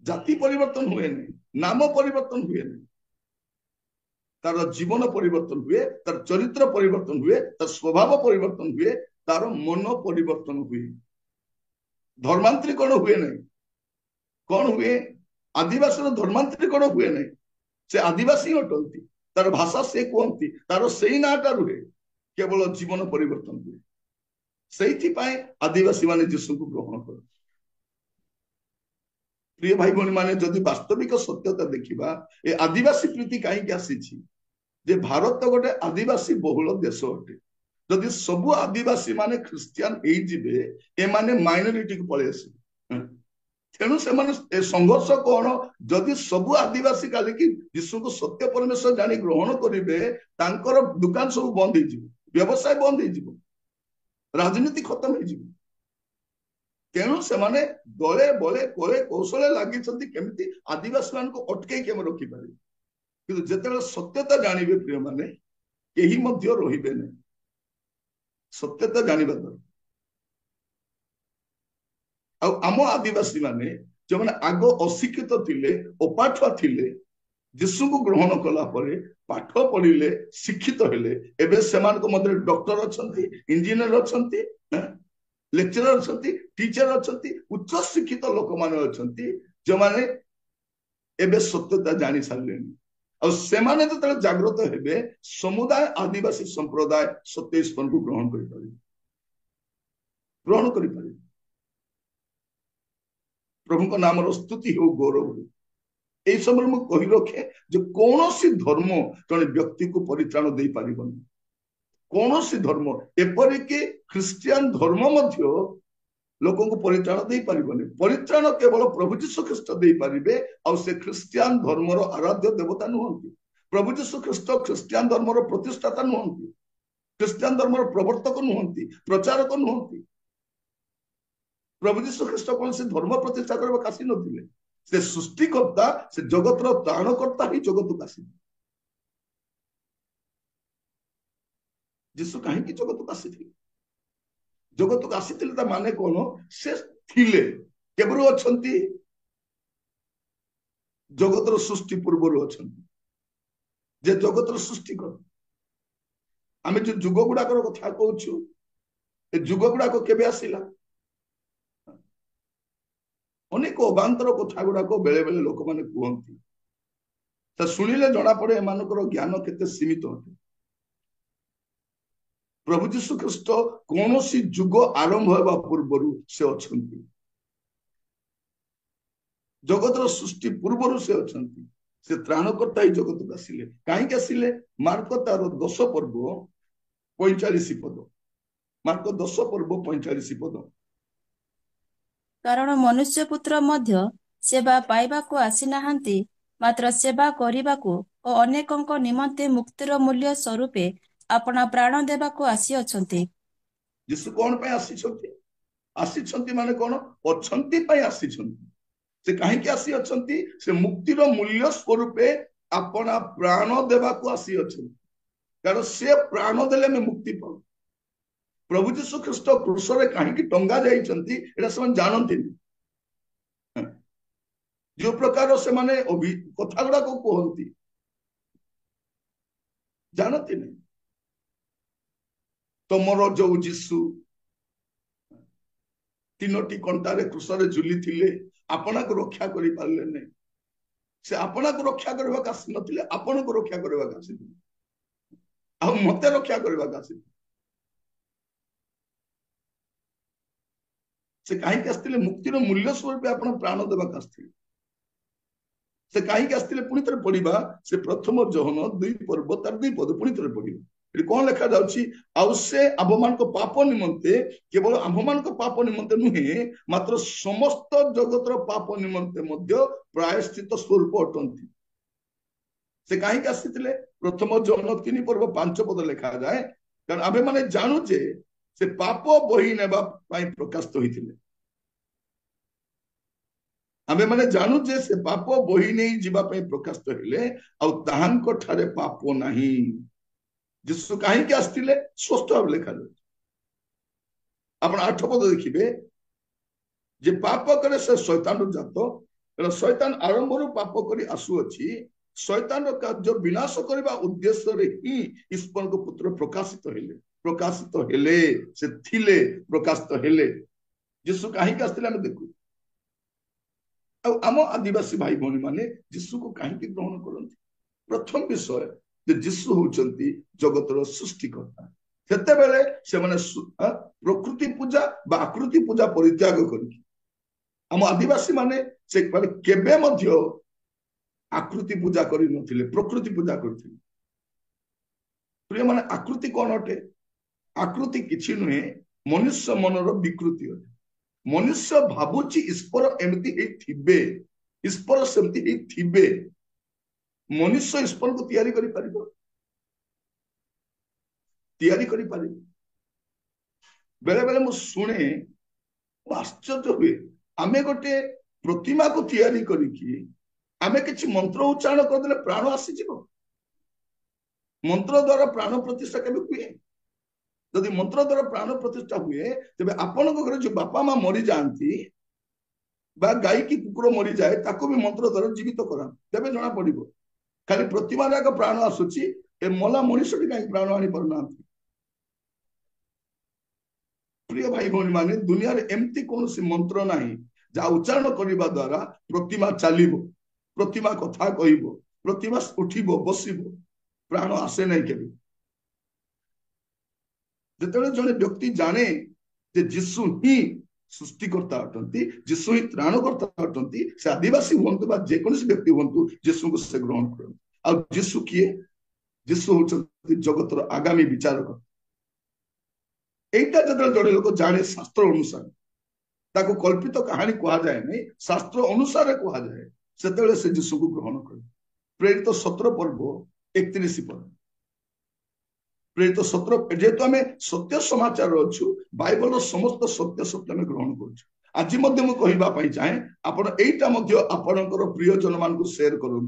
ଜାତି ପରିବର୍ତ୍ତନ ହୁଏ ନାହିଁ, ନାମ ପରିବର୍ତ୍ତନ ହୁଏ ନାହିଁ, ତାର ଜୀବନ ପରିବର୍ତ୍ତନ ହୁଏ, ତାର ଚରିତ୍ର ପରିବର୍ତ୍ତନ ହୁଏ, ତାର ସ୍ୱଭାବ ପରିବର୍ତ୍ତନ ହୁଏ, ତାର ମନ ପରିବର୍ତ୍ତନ ହୁଏ। ଧର୍ମାନ୍ତରୀକରଣ ହୁଏ ନାହିଁ। କଣ ହୁଏ? ଆଦିବାସୀର ଧର୍ମାନ୍ତରୀକରଣ ହୁଏ ନାହିଁ। ସେ ଆଦିବାସୀ ଅଟନ୍ତି, ତାର ଭାଷା ସେ କୁହନ୍ତି, ତାର ସେଇ ନାଁଟା ରୁହେ, କେବଳ ଜୀବନ ପରିବର୍ତ୍ତନ ହୁଏ। ସେଇଥିପାଇଁ ଆଦିବାସୀ ମାନେ ଯୀଶୁଙ୍କୁ ଗ୍ରହଣ କରନ୍ତି। ପ୍ରିୟ ଭାଇ ଭଉଣୀ ମାନେ, ଯଦି ବାସ୍ତବିକ ସତ୍ୟତା ଦେଖିବା, ଏ ଆଦିବାସୀ ପ୍ରୀତି କାହିଁକି ଆସିଛି? ଯେ ଭାରତ ଗୋଟେ ଆଦିବାସୀ ବହୁଳ ଦେଶ ଅଟେ। ଯଦି ସବୁ ଆଦିବାସୀ ମାନେ ଖ୍ରୀଷ୍ଟିଆନ ହେଇଯିବେ, ଏମାନେ ମାଇନରିଟିକୁ ପଳେଇ ଆସିବେ। ତେଣୁ ସେମାନେ ସଂଘର୍ଷ କଣ? ଯଦି ସବୁ ଆଦିବାସୀ କାଲିକି ଯୀଶୁଙ୍କୁ ସତ୍ୟ ପରମେଶ୍ୱର ଜାଣି ଗ୍ରହଣ କରିବେ, ତାଙ୍କର ଦୋକାନ ସବୁ ବନ୍ଦ ହେଇଯିବ, ବ୍ୟବସାୟ ବନ୍ଦ ହେଇଯିବ, ରାଜନୀତି ଖତମ ହେଇଯିବ। ତେଣୁ ସେମାନେ ଦଳେ ବଳେ କୋଳେ କୌଶଳେ ଲାଗିଛନ୍ତି କେମିତି ଆଦିବାସୀ ମାନଙ୍କୁ ଅଟକେଇକି ଆମେ ରଖିପାରିବେ। କିନ୍ତୁ ଯେତେବେଳେ ସତ୍ୟତା ଜାଣିବେ ପ୍ରିୟମାନେ, କେହି ମଧ୍ୟ ରହିବେ ନାହିଁ। ସତ୍ୟତା ଜାଣିବା ଦରକାର। ଆଉ ଆମ ଆଦିବାସୀ ମାନେ ଯେଉଁମାନେ ଆଗ ଅଶିକ୍ଷିତ ଥିଲେ, ଅପାଠୁଆ ଥିଲେ, ଯୀଶୁଙ୍କୁ ଗ୍ରହଣ କଲା ପରେ ପାଠ ପଢିଲେ, ଶିକ୍ଷିତ ହେଲେ, ଏବେ ସେମାନଙ୍କ ମଧ୍ୟରେ ଡକ୍ଟର ଅଛନ୍ତି, ଇଞ୍ଜିନିୟର ଅଛନ୍ତି, ଲେକ୍ଚରର ଅଛନ୍ତି, ଟିଚର ଅଛନ୍ତି, ଉଚ୍ଚ ଶିକ୍ଷିତ ଲୋକମାନେ ଅଛନ୍ତି, ଯେଉଁମାନେ ଏବେ ସତ୍ୟତା ଜାଣି ସାରିଲେଣି। ଆଉ ସେମାନେ ଯେତେବେଳେ ଜାଗ୍ରତ ହେବେ, ସମୁଦାୟ ଆଦିବାସୀ ସମ୍ପ୍ରଦାୟ ସତ୍ୟ ଈଶ୍ୱରଙ୍କୁ ଗ୍ରହଣ କରିପାରିବେ। ପ୍ରଭୁଙ୍କ ନାମର ସ୍ତୁତି ହେଉ, ଗୌରବ ହେଉ। এই ସମୟରେ ମୁଁ କହି ରଖେ ଯେ କୌଣସି ଧର୍ମ ଜଣେ ବ୍ୟକ୍ତିକୁ ପରିତ୍ରାଣ ଦେଇପାରିବନି। କୌଣସି ଧର୍ମ, ଏପରିକି ଖ୍ରୀଷ୍ଟିଆନ ଧର୍ମ ମଧ୍ୟ ଲୋକଙ୍କୁ ପରିତ୍ରାଣ ଦେଇପାରିବନି। ପରିତ୍ରାଣ କେବଳ ପ୍ରଭୁ ଯୀଶୁ ଖ୍ରୀଷ୍ଟ ଦେଇପାରିବେ। ଆଉ ସେ ଖ୍ରୀଷ୍ଟିଆନ ଧର୍ମର ଆରାଧ୍ୟ ଦେବତା ନୁହନ୍ତି। ପ୍ରଭୁ ଯୀଶୁ ଖ୍ରୀଷ୍ଟ ଖ୍ରୀଷ୍ଟିଆନ ଧର୍ମର ପ୍ରତିଷ୍ଠାତା ନୁହନ୍ତି, ଖ୍ରୀଷ୍ଟିଆନ ଧର୍ମର ପ୍ରବର୍ତ୍ତକ ନୁହନ୍ତି, ପ୍ରଚାରକ ନୁହନ୍ତି। ପ୍ରଭୁ ଯୀଶୁ ଖ୍ରୀଷ୍ଟ କୌଣସି ଧର୍ମ ପ୍ରତିଷ୍ଠା କରିବାକୁ ଆସିନଥିଲେ। ସେ ସୃଷ୍ଟିକର୍ତ୍ତା, ସେ ଜଗତର ତ୍ରାଣକର୍ତ୍ତା ହିଁ ଜଗତକୁ ଆସିଥିଲେ। ଯୀଶୁ କାହିଁକି ଜଗତକୁ ଆସିଥିଲେ? ଜଗତକୁ ଆସିଥିଲେ ତା ମାନେ କଣ? ସେ ଥିଲେ, କେବଳ ଅଛନ୍ତି, ଜଗତର ସୃଷ୍ଟି ପୂର୍ବରୁ ଅଛନ୍ତି, ଯେ ଜଗତର ସୃଷ୍ଟି କର। ଆମେ ଯୋଉ ଯୁଗ ଗୁଡାକର କଥା କହୁଛୁ, ଏ ଯୁଗ ଗୁଡାକ କେବେ ଆସିଲା? ଅନେକ ଅବାନ୍ତର କଥା ଗୁଡାକ ବେଳେ ବେଳେ ଲୋକମାନେ କୁହନ୍ତି, ତା ଶୁଣିଲେ ଜଣା ପଡେ ଏମାନଙ୍କର ଜ୍ଞାନ କେତେ ସୀମିତ ଅଟେ। ପ୍ରଭୁ ଯୀଶୁ ଖ୍ରୀଷ୍ଟ କୌଣସି ଯୁଗ ଆରମ୍ଭ ହେବା ପୂର୍ବରୁ ସେ ଅଛନ୍ତି, ଜଗତର ସୃଷ୍ଟି ପୂର୍ବରୁ ସେ ଅଛନ୍ତି। ସେ ତ୍ରାଣକର୍ତ୍ତା ଏଇ ଜଗତକୁ ଆସିଲେ। କାହିଁକି ଆସିଲେ? ମାର୍କ ତାର 10 ପର୍ବ 45 ପଦ, ମାର୍କ 10 ପର୍ବ 45 ପଦ। କାରଣ ମନୁଷ୍ୟ ପୁତ୍ର ମଧ୍ୟ ସେବା ପାଇବାକୁ ଆସିନାହାନ୍ତି, ମାତ୍ର ସେବା କରିବାକୁ ଓ ଅନେକଙ୍କ ନିମନ୍ତେ ମୁକ୍ତିର ମୂଲ୍ୟ ସ୍ୱରୂପେ ଆପଣା ପ୍ରାଣ ଦେବାକୁ ଆସିଅଛନ୍ତି। ଯୀଶୁ କଣ ପାଇଁ ଆସିଛନ୍ତି? ଆସିଛନ୍ତି ମାନେ କଣ? ଅଛନ୍ତି ପାଇଁ ଆସିଛନ୍ତି। ସେ କାହିଁକି ଆସିଅଛନ୍ତି? ସେ ମୁକ୍ତିର ମୂଲ୍ୟ ସ୍ୱରୂପେ ଆପଣା ପ୍ରାଣ ଦେବାକୁ ଆସିଅଛନ୍ତି। କାରଣ ସେ ପ୍ରାଣ ଦେଲେ ଆମେ ମୁକ୍ତି ପାଉ। ପ୍ରଭୁ ଯୀଶୁ ଖ୍ରୀଷ୍ଟ କ୍ରୁଶରେ କାହିଁକି ଟଙ୍ଗା ଯାଇଛନ୍ତି ଏଟା ସେମାନେ ଜାଣନ୍ତିନି। ଯୋଉ ପ୍ରକାର ସେମାନେ କଥା ଗୁଡାକ କୁହନ୍ତି, ଜାଣନ୍ତିନି। ତମର ଯୋଉ ଯୀଶୁ 3ଟି କଣ୍ଟାରେ କ୍ରୁଶରେ ଝୁଲିଥିଲେ, ଆପଣଙ୍କୁ ରକ୍ଷା କରିପାରିଲେ ନାହିଁ। ସେ ଆପଣଙ୍କୁ ରକ୍ଷା କରିବାକୁ ଆସିନଥିଲେ, ଆପଣଙ୍କୁ ରକ୍ଷା କରିବାକୁ ଆସିଥିଲେ, ଆଉ ମତେ ରକ୍ଷା କରିବାକୁ ଆସିଥିଲେ। ସେ କାହିଁକି ଆସିଥିଲେ? ମୁକ୍ତିର ମୂଲ୍ୟ ସ୍ୱରୂପ ଆପଣ ପ୍ରାଣ ଦେବାକୁ ଆସିଥିଲେ। ସେ କାହିଁକି ଆସିଥିଲେ? ପୁଣି ଥରେ ପଢିବା, ସେ ପ୍ରଥମ ଯୋହନ 2 ପର୍ବ ତାର 2 ପଦ ପୁଣି ଥରେ ପଢିବା। ଏଠି କଣ ଲେଖା ଯାଉଛି? ଆଉ ସେ ଆମ୍ଭମାନଙ୍କ ପାପ ନିମନ୍ତେ, କେବଳ ଆମ୍ଭମାନଙ୍କ ପାପ ନିମନ୍ତେ ନୁହେଁ, ମାତ୍ର ସମସ୍ତ ଜଗତର ପାପ ନିମନ୍ତେ ମଧ୍ୟ ପ୍ରାୟଶ୍ଚିତ ସ୍ୱରୂପ ଅଟନ୍ତି। ସେ କାହିଁକି ଆସିଥିଲେ? ପ୍ରଥମ ଯୋହନ 3 ପର୍ବ 5 ପଦ ଲେଖାଯାଏ, କାରଣ ଆମେ ମାନେ ଜାଣୁ ଯେ ସେ ପାପ ବହି ନେବା ପାଇଁ ପ୍ରକାଶିତ ହୋଇଥିଲେ। ଆମେ ମାନେ ଜାଣୁ ଯେ ସେ ପାପ ବହି ନେଇ ଯିବା ପାଇଁ ପ୍ରକାଶିତ ହେଲେ, ଆଉ ତାହାଙ୍କ ଠାରେ ପାପ ନାହିଁ। ଯୀଶୁ କାହିଁକି ଆସିଥିଲେ? ସ୍ପଷ୍ଟ ଭାବେ ଲେଖାଯାଉଛି। ଆପଣ 8 ପଦ ଦେଖିବେ, ଯେ ପାପ କରେ ସେ ଶୈତାନରୁ ଜାତ, शैतान आरंभରୁ पाप करी आसुअछि शैतान कार्य विनाश करबा उद्देश्य रे ही ईश्वर को पुत्र प्रकाशित हेले से थिले प्रकाशित हेले यीशु काहे आस्थिले हम देखु आम आदिवासी भाई भौणी माने यीशु को काहे ग्रहण करନ୍ତି प्रथम विषय जे यीशु होचंती जगतर सृष्टिकर्ता सेते बेले से माने प्रकृति पूजा बा आकृति पूजा परित्याग करके आम आदिवासी माने से केबे मध्य आकृति पूजा करि नथिले प्रकृति पूजा करथिले प्रिय माने आकृति कोन अटे आकृति किछि नुहे मनुष्य मनर विकृति अटे मनुष्य भाबुची ईश्वर एमती हे थिबे ईश्वर सेमती हे थिबे मनुष्य ईश्वर को तैयारी करि परिबो तैयारी करि परिबो बेले बेले मु सुने आश्चर्य हुए आमे गोटे प्रतिमा को तैयारी करिकी आमे किछि मंत्र उच्चारण कर देले प्राण आसी जिवो मंत्र द्वारा प्राण प्रतिष्ठा केबे हुए यदि मंत्र द्वारा प्राण प्रतिष्ठा हुए तेबे आपन घर जो बापा मां मरी जानती बा गाय की कुकुर मरी जाए ताको भी मंत्र द्वारा जीवित करा तेबे जना पड़िबो खाली प्रतिमा रा प्राण आसुची ए मला मनुष्य के काई प्राण आनी परना प्रिय भाई भौणी माने दुनिया रे एमती कोनोसी मंत्र नाही जा उच्चारण करबा द्वारा प्रतिमा चलिबो प्रतिमा कथा कहिबो प्रतिमा उठिबो बसिबो प्राण आसे नहीं केबे जेतेबेले जने व्यक्ति जाने जे यीशु ही सृष्टिकर्ता अटंती यीशु ही त्राणकर्ता अटंती से आदिवासी हुंतु बा जे कोनोसी व्यक्ति हुंतु यीशु को से ग्रहण करन आ यीशु किए यीशु होचंती जगतर आगामी विचारक एटा जदल जड़े लोक जाने शास्त्र अनुसार ताको कल्पित कहानी कहा जाए नहीं शास्त्र अनुसार कहा जाए सेतेबेले से यीशु को ग्रहण करे प्रेरित 17 पर्व 31 पद प्रेरित 17 जेहेतु आम सत्य समाचार अच्छु बाइबल समस्त सत्य सत्य आम ग्रहण करूँ आज मु कहवाई चाहे आपण एटा आपणकर प्रियजन मान शेयर करूँ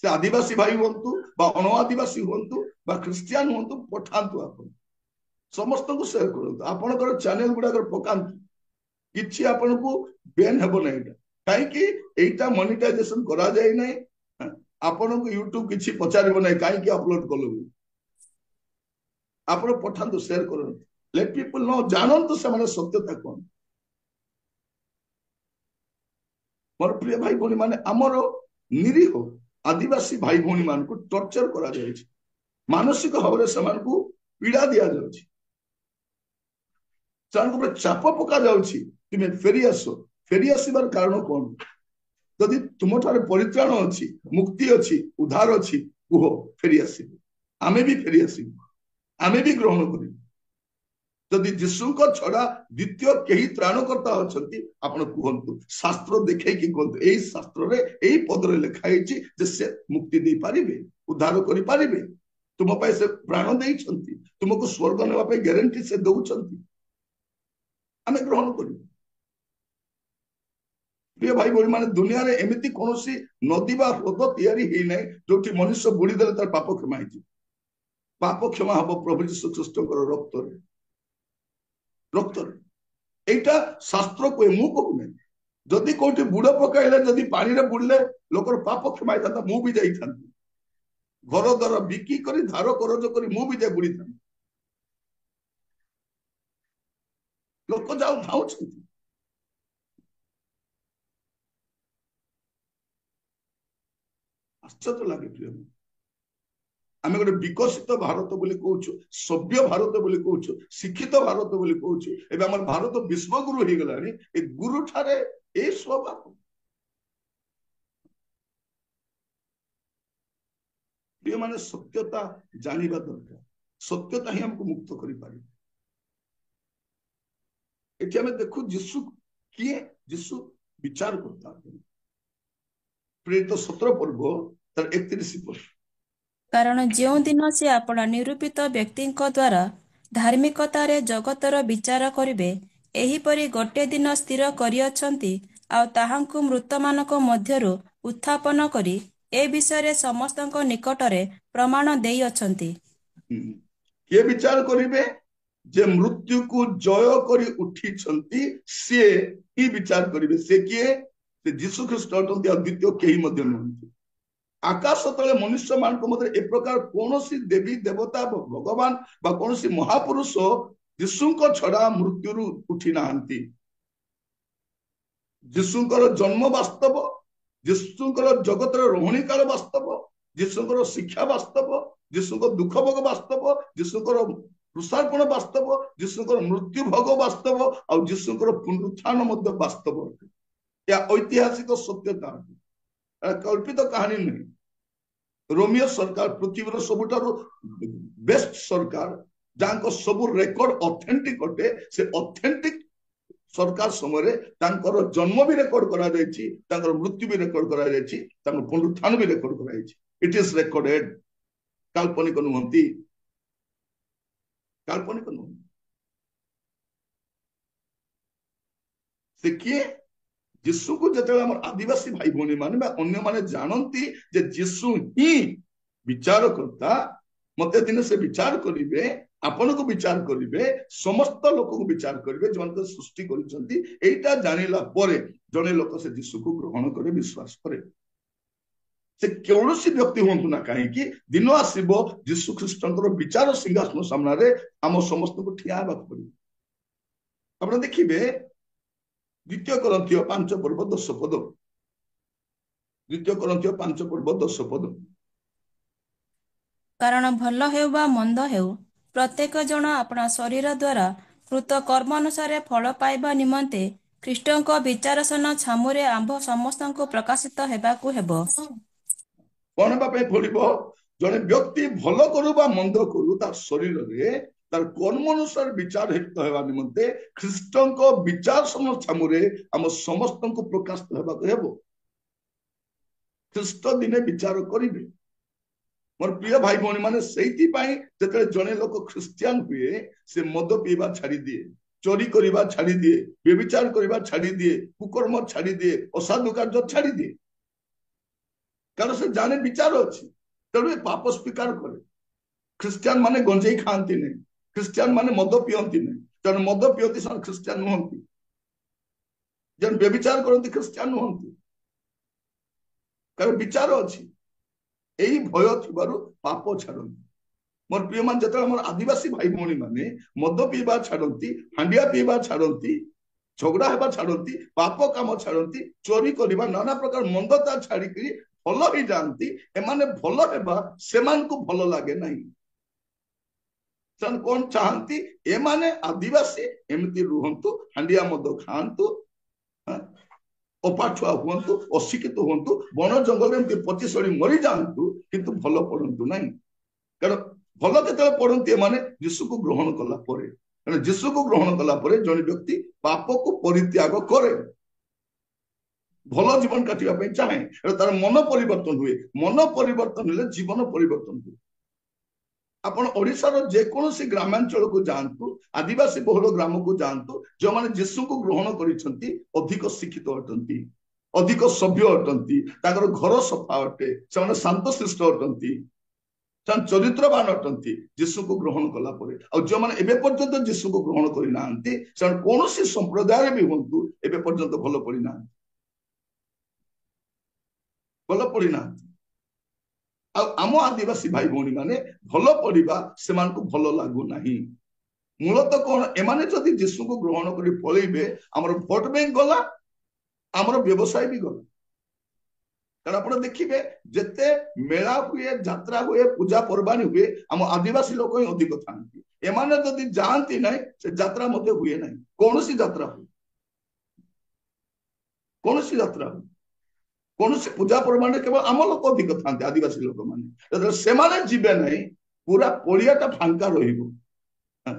से आदिवासी भाई हूँ बा अण आदिवासी हूँ बा ख्रिस्टियान हूँ पठातु आप समस्त को शेयर करूँ आपणकर चैनल गुड़ाक पकातु किसी आपन को बैन हेब ना कहीं एटा मोनेटाइजेशन करा जाए ना आपन को यूट्यूब किसी पचार ना कहीं अपलोड कल आप पठातु शेयर करूँ लेट पीपल नो जानतु से सत्यता कौन मोर प्रिय भाई भौणी माने आमर निरीह आदिवासी भाई भौणी मान को टर्चर करा जाए मानसिक भाव से पीड़ा दि जाउछि चाप पका जाउछि तुमे फेरी आसबार कारण कौन जदि तुम ठारे परित्राण अच्छी मुक्ति अच्छी उद्धार अच्छी कुह फेरी आसबु आमे भी फेरी आसबु आमे भी ग्रहण करिबु जदि यीशु को छड़ा द्वितीय केही त्राणकर्ता अछंती आपण कहंतु शास्त्र देखै कि कहंतु एही शास्त्र रे एही पद रे लिखा हैछि जे से मुक्ति दे पारिबे उद्धार करि पारिबे तुम पाए से प्राण देइछंती तुमको स्वर्ग नेबा पे गारंटी से दउछंती आमे ग्रहण करिबु प्रिय भाई भौणी माने दुनिया रे एमिति कोनोसी नदी बा हृद तयारी हेइ नै जोठी मनुष्य बुड़ी देले तार पाप क्षमा हेछि पाप क्षमा हबो प्रभु यीशु ख्रीष्टकर रक्त रे एटा शास्त्र को मु कहू नै जदि कोठी बुड़ पकाइले जदि पानी रे बुड़ले लोकर पाप क्षमा हेता मु भी जाई थांती घर दर बिकी करी धार करज करी मु भी जाई बुड़ी थांती लोक जाऊ धाउछंती आश्चर्य लगे प्रिय आम गोटे विकसित भारत बोली कहूँ सभ्य भारत बोली कहूँ शिक्षित भारत बोली कहूँ एवं आम भारत विश्वगुरु हो गला ए गुरु ठारे ए स्वभाव प्रिय माने सत्यता जानिबा दरकार सत्यता ही हमको मुक्त करि पारे एठी हमें देखु यीशु किए यीशु विचार करता प्रेरित 17 पर्व तार 31 पद कारण जो दिन से आपण निरूपित व्यक्ति द्वारा धार्मिकतारे जगतर विचार करिवे एहीपरि गोटे दिन स्थिर करिअछंती आ ताहांकु मृतमानक मध्यरु उत्थापन करी ए विषय समस्तक निकटरे प्रमाण देई अछंती के विचार करिवे जे मृत्यु को जय करी उठी छंती से ही विचार करिवे से किए से जीशु ख्रीष्ट अटंती और द्वितीय कहीं मध्य नुहंती आकाश तले मनुष्य मान मध्य ए प्रकार कौन देवी देवता भगवान बा कौन महापुरुष जीशु छड़ा मृत्यु उठी नहांती जीशुଙ୍କର जन्म वास्तव जीशुଙ୍କର जगतर रोहिणी काल वास्तव जीशुଙ୍କର शिक्षा वास्तव जीशुଙ୍କ दुख भोग वास्तव जीशुଙ୍କର कृषार्पण वास्तव जीशुଙ୍କର मृत्यु भोग वास्तव और जीशुଙ୍କର पुनरुत्थान मध्य वास्तव या ऐतिहासिक सत्यता कल्पित कहानी नहीं रोमियो सरकार पृथ्वी सबुठारु बेस्ट सरकार जहाँ सब रेकर्ड ऑथेंटिक अटे से ऑथेंटिक सरकार समय जन्म भी रेकर्ड करा मृत्यु भी रेकर्ड करा पुनरुत्थान भी रेकर्ड करा इट इज रेकर्डेड काल्पनिक नुहंती काल्पनिक नुहंती से किए जीशु को जिते आदिवासी भाई भौणी माने अन्य माने जानती जे जीशु ही विचार करता मते दिन से विचार करिवे आपण को विचार करिवे समस्त लोक को विचार करिवे जो सृष्टि करिसंती एटा जानिला परे जने लोक से जीशु को ग्रहण करे विश्वास करे से कौनसी व्यक्ति हूँ ना कहीं दिन आसब जीशु ख्रीष्टर विचार सिंहासन सामने आम समस्त को ठिया पड़े आप देखिए द्वितीय करंथियो 5 पर्व 10 पद द्वितीय करंथियो 5 पर्व 10 पद कारण भल हेउ बा मंद हेउ प्रत्येक जन अपना शरीर द्वारा कृत कर्म अनुसार फल पाइबा निमंते ख्रीष्टଙ୍କ विचारसन छामुरे आंभ समस्तଙ୍କୁ प्रकाशित हेबाकु हेबो कौन पड़ो जड़े व्यक्ति भल करू बा मंद करू तार शरीर रे तार कर्म अनुसार विचार हेतु हेबा निमंते ख्रीष्टଙ୍କ विचार छामुरे आम समस्त को प्रकाशित हेबाकु हेबो ख्रीष्ट दिने विचार करिवे मोर प्रिय भाई भौणी माने सेति पाई जते जने लोक ख्रिस्टियन हुए से मद पीवा छाड़ी दिए चोरी करिबा छाड़ी दिए व्यभिचार करिबा छाड़ी दिए कुकर्म छाड़ी दिए असाधु कार्य छाड़ी दिए कारण से जाने विचार अच्छी तेणु पाप स्वीकार करे ख्रिस्टियन माने गंजेई खाती नहीं ख्रिस्टियन माने मद पियंती नहीं जन मद पियती सन ख्रिस्टियन नुहंती जन व्यभिचार करती ख्रिस्टियन नुहंती कारण विचार अच्छी यही भय थिबारु पाप छाड़ती मोर प्रिय मान जत आदिवासी भाई भौणी माने मद पीवा छाड़ती हांडिया पीवा छाड़ती झगड़ा हेबा छाड़ती पाप काम छाड़ती चोरी करवा नाना प्रकार मंदता छाड़ी भल ही जाती एमाने भल हेबा सेमान को भल लगे नहीं कौन चाहती एमाने आदिवासी एमती रुहंतु हांडिया मद खांतु अपाठुआ हुंतु अशिक्षित हुंतु वन जंगल एमती पची सड़ी मरी जातु किंतु भल पढ़ंतु नहीं कारण भल केतले पढ़ंती एमाने जीशु को ग्रहण कला परे कारण जीशु को ग्रहण कला परे जने व्यक्ति पाप को परित्याग करे भल जीवन काटिया चाहे तार मन परिवर्तन हुए मन परिवर्तन हुए जीवन परिवर्तन हुए आपण ओडिशार जेकोसी ग्रामांचल को जातु आदिवासी बहुल ग्राम को जातु जो माने जीशु को ग्रहण करिसंती अधिक शिक्षित अटंती अधिक सभ्य अटंती ताकर घर सफा अटे से शांतशिष्ट अटंती चरित्रवान अटंती जीशु को ग्रहण कला परे और जो माने एबे पर्यंत जीशु को ग्रहण करि नांती से कोनोसी संप्रदाय भी हुंतु एबे पर्यंत भल पड़ी नांती भल पड़ी नांती आम आदिवासी भाई भौणी माने भल पढ़ा से भल लगु नहीं मूलतः कौन एमाने जदि जीशु को ग्रहण कर पलैबे आमर भोट बैंक गला आमर व्यवसाय भी गला कारण आप देखिए जिते मेला हुए यात्रा हुए पूजा पर्वाणी हुए आम आदिवासी लोक ही अधिक था एमाने जदि जाती ना से यात्रा मध्य हुए ना कौन सी यात्रा हुए कौन सी यात्रा हुए कौन से पूजा पर्वाणी केवल आम लोक अधिक था आदिवासी लोक मैंने से जीवे ना पूरा पड़ियाटा फांका रहा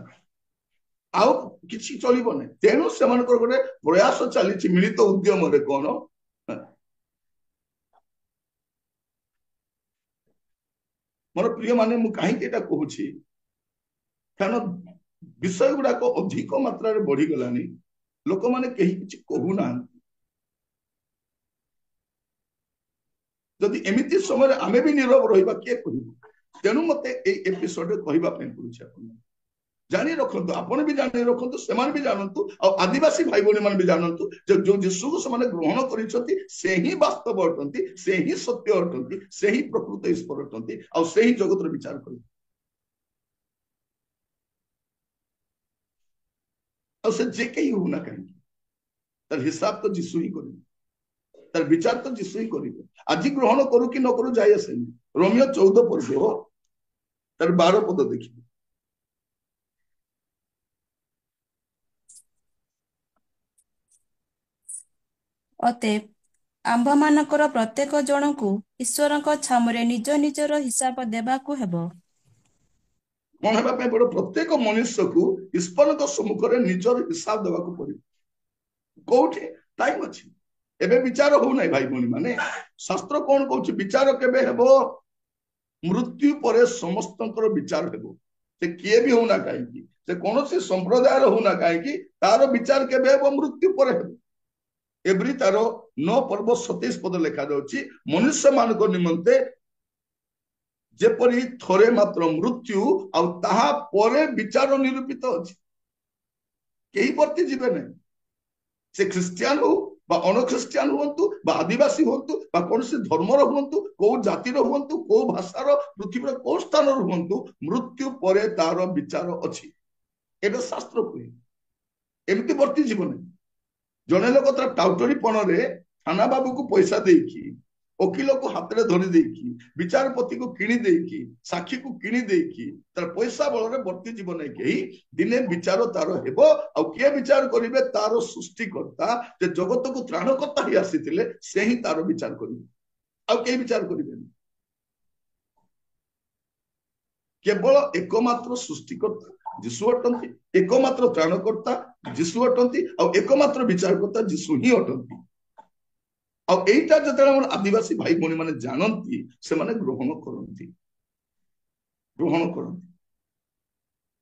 किसी चलो ना तेणु से गोटे प्रयास चली मिलित उद्यम कौन मोर प्रिय माने मु कहीं कहूँ कारण विषय गुड़ाक अधिक मात्रा बढ़ी गलानी लोक मैंने कहीं किसी कहूना जदि एमिति समय आमे भी नीरव रहिबा के कहबो तेणु मते ए एपिसोड कहबा पड़े जानी रखु आपण भी जानी रखु से भी जानतु आदिवासी भाई भौणी मान भी जानतु जो जीशु को से ग्रहण कर से ही वास्तव अटंती से ही सत्य अटंती से ही प्रकृत ईश्वर अटंती आ से ही जगत विचार कर से जे कहीं हो ना कहीं तार हिसाब तो जीशु ही कर तार विचार तो जीशु ही करेंगे आज ग्रहण करू कि न करू जाए आसे रोमियो 14 पर्व तार 12 पद देखिए ଅତଏବ ଆମ୍ଭମାନଙ୍କର ପ୍ରତ୍ୟେକ ଜଣଙ୍କୁ ଈଶ୍ୱରଙ୍କ ଛାମୁରେ ନିଜ ନିଜର ହିସାବ ଦେବାକୁ ହେବ। कौन हेबा पे पड़ो प्रत्येक मनुष्य को ईश्वर सम्मुख में निजर हिसाब देवाक पड़े कोठे टाइम अच्छी एबे विचार हो ना भाई भौणी माने शास्त्र कौन कहूँ विचार केबे हेबो मृत्यु पर समस्त विचार हेबो से किए भी होना कहीं से कौन सी संप्रदाय होना कहीं तार विचार केबे हेबो मृत्यु पर हेबो एवरी तार 9 पर्व 27 पद लिखा जाउची मनुष्य मानक निमंते जेपरी थोरे मात्र मृत्यु आ ताहा परे विचार निरूपित अछि केही प्रति जीवे नहीं से ख्रिस्टियन हो बा अनख्रिस्टियन हुंतु बा आदिवासी हुंतु बा कौन से धर्मर हुंतु को जातिर हुंतु को भाषार पृथ्वीर को स्थान हुंतु मृत्यु परे तार विचार अछि एबे शास्त्र कहे एमती प्रति जीवन जने लोक तार टाउटरी पणरे थाना बाबू को पैसा देकी वकिल को हाथ में धरी देकी विचारपति को किणी देकी साक्षी को किणी देकी तार पैसा बल वर्ती जीवन कही दिने विचार तार हेबो आ किए विचार करिवे तार सृष्टिकर्ता जे जगत को त्राणकर्ता ही आसीथिले से ही तार विचार करिवे आ के विचार करिवे केवल एकमात्र सृष्टिकर्ता जीशु अटंती एकमात्र त्राणकर्ता जीशु अटंती और एकमात्र विचारकर्ता जीशु ही अटंती और एटा जते आदिवासी भाई भौणी माने जानती से माने ग्रहण करती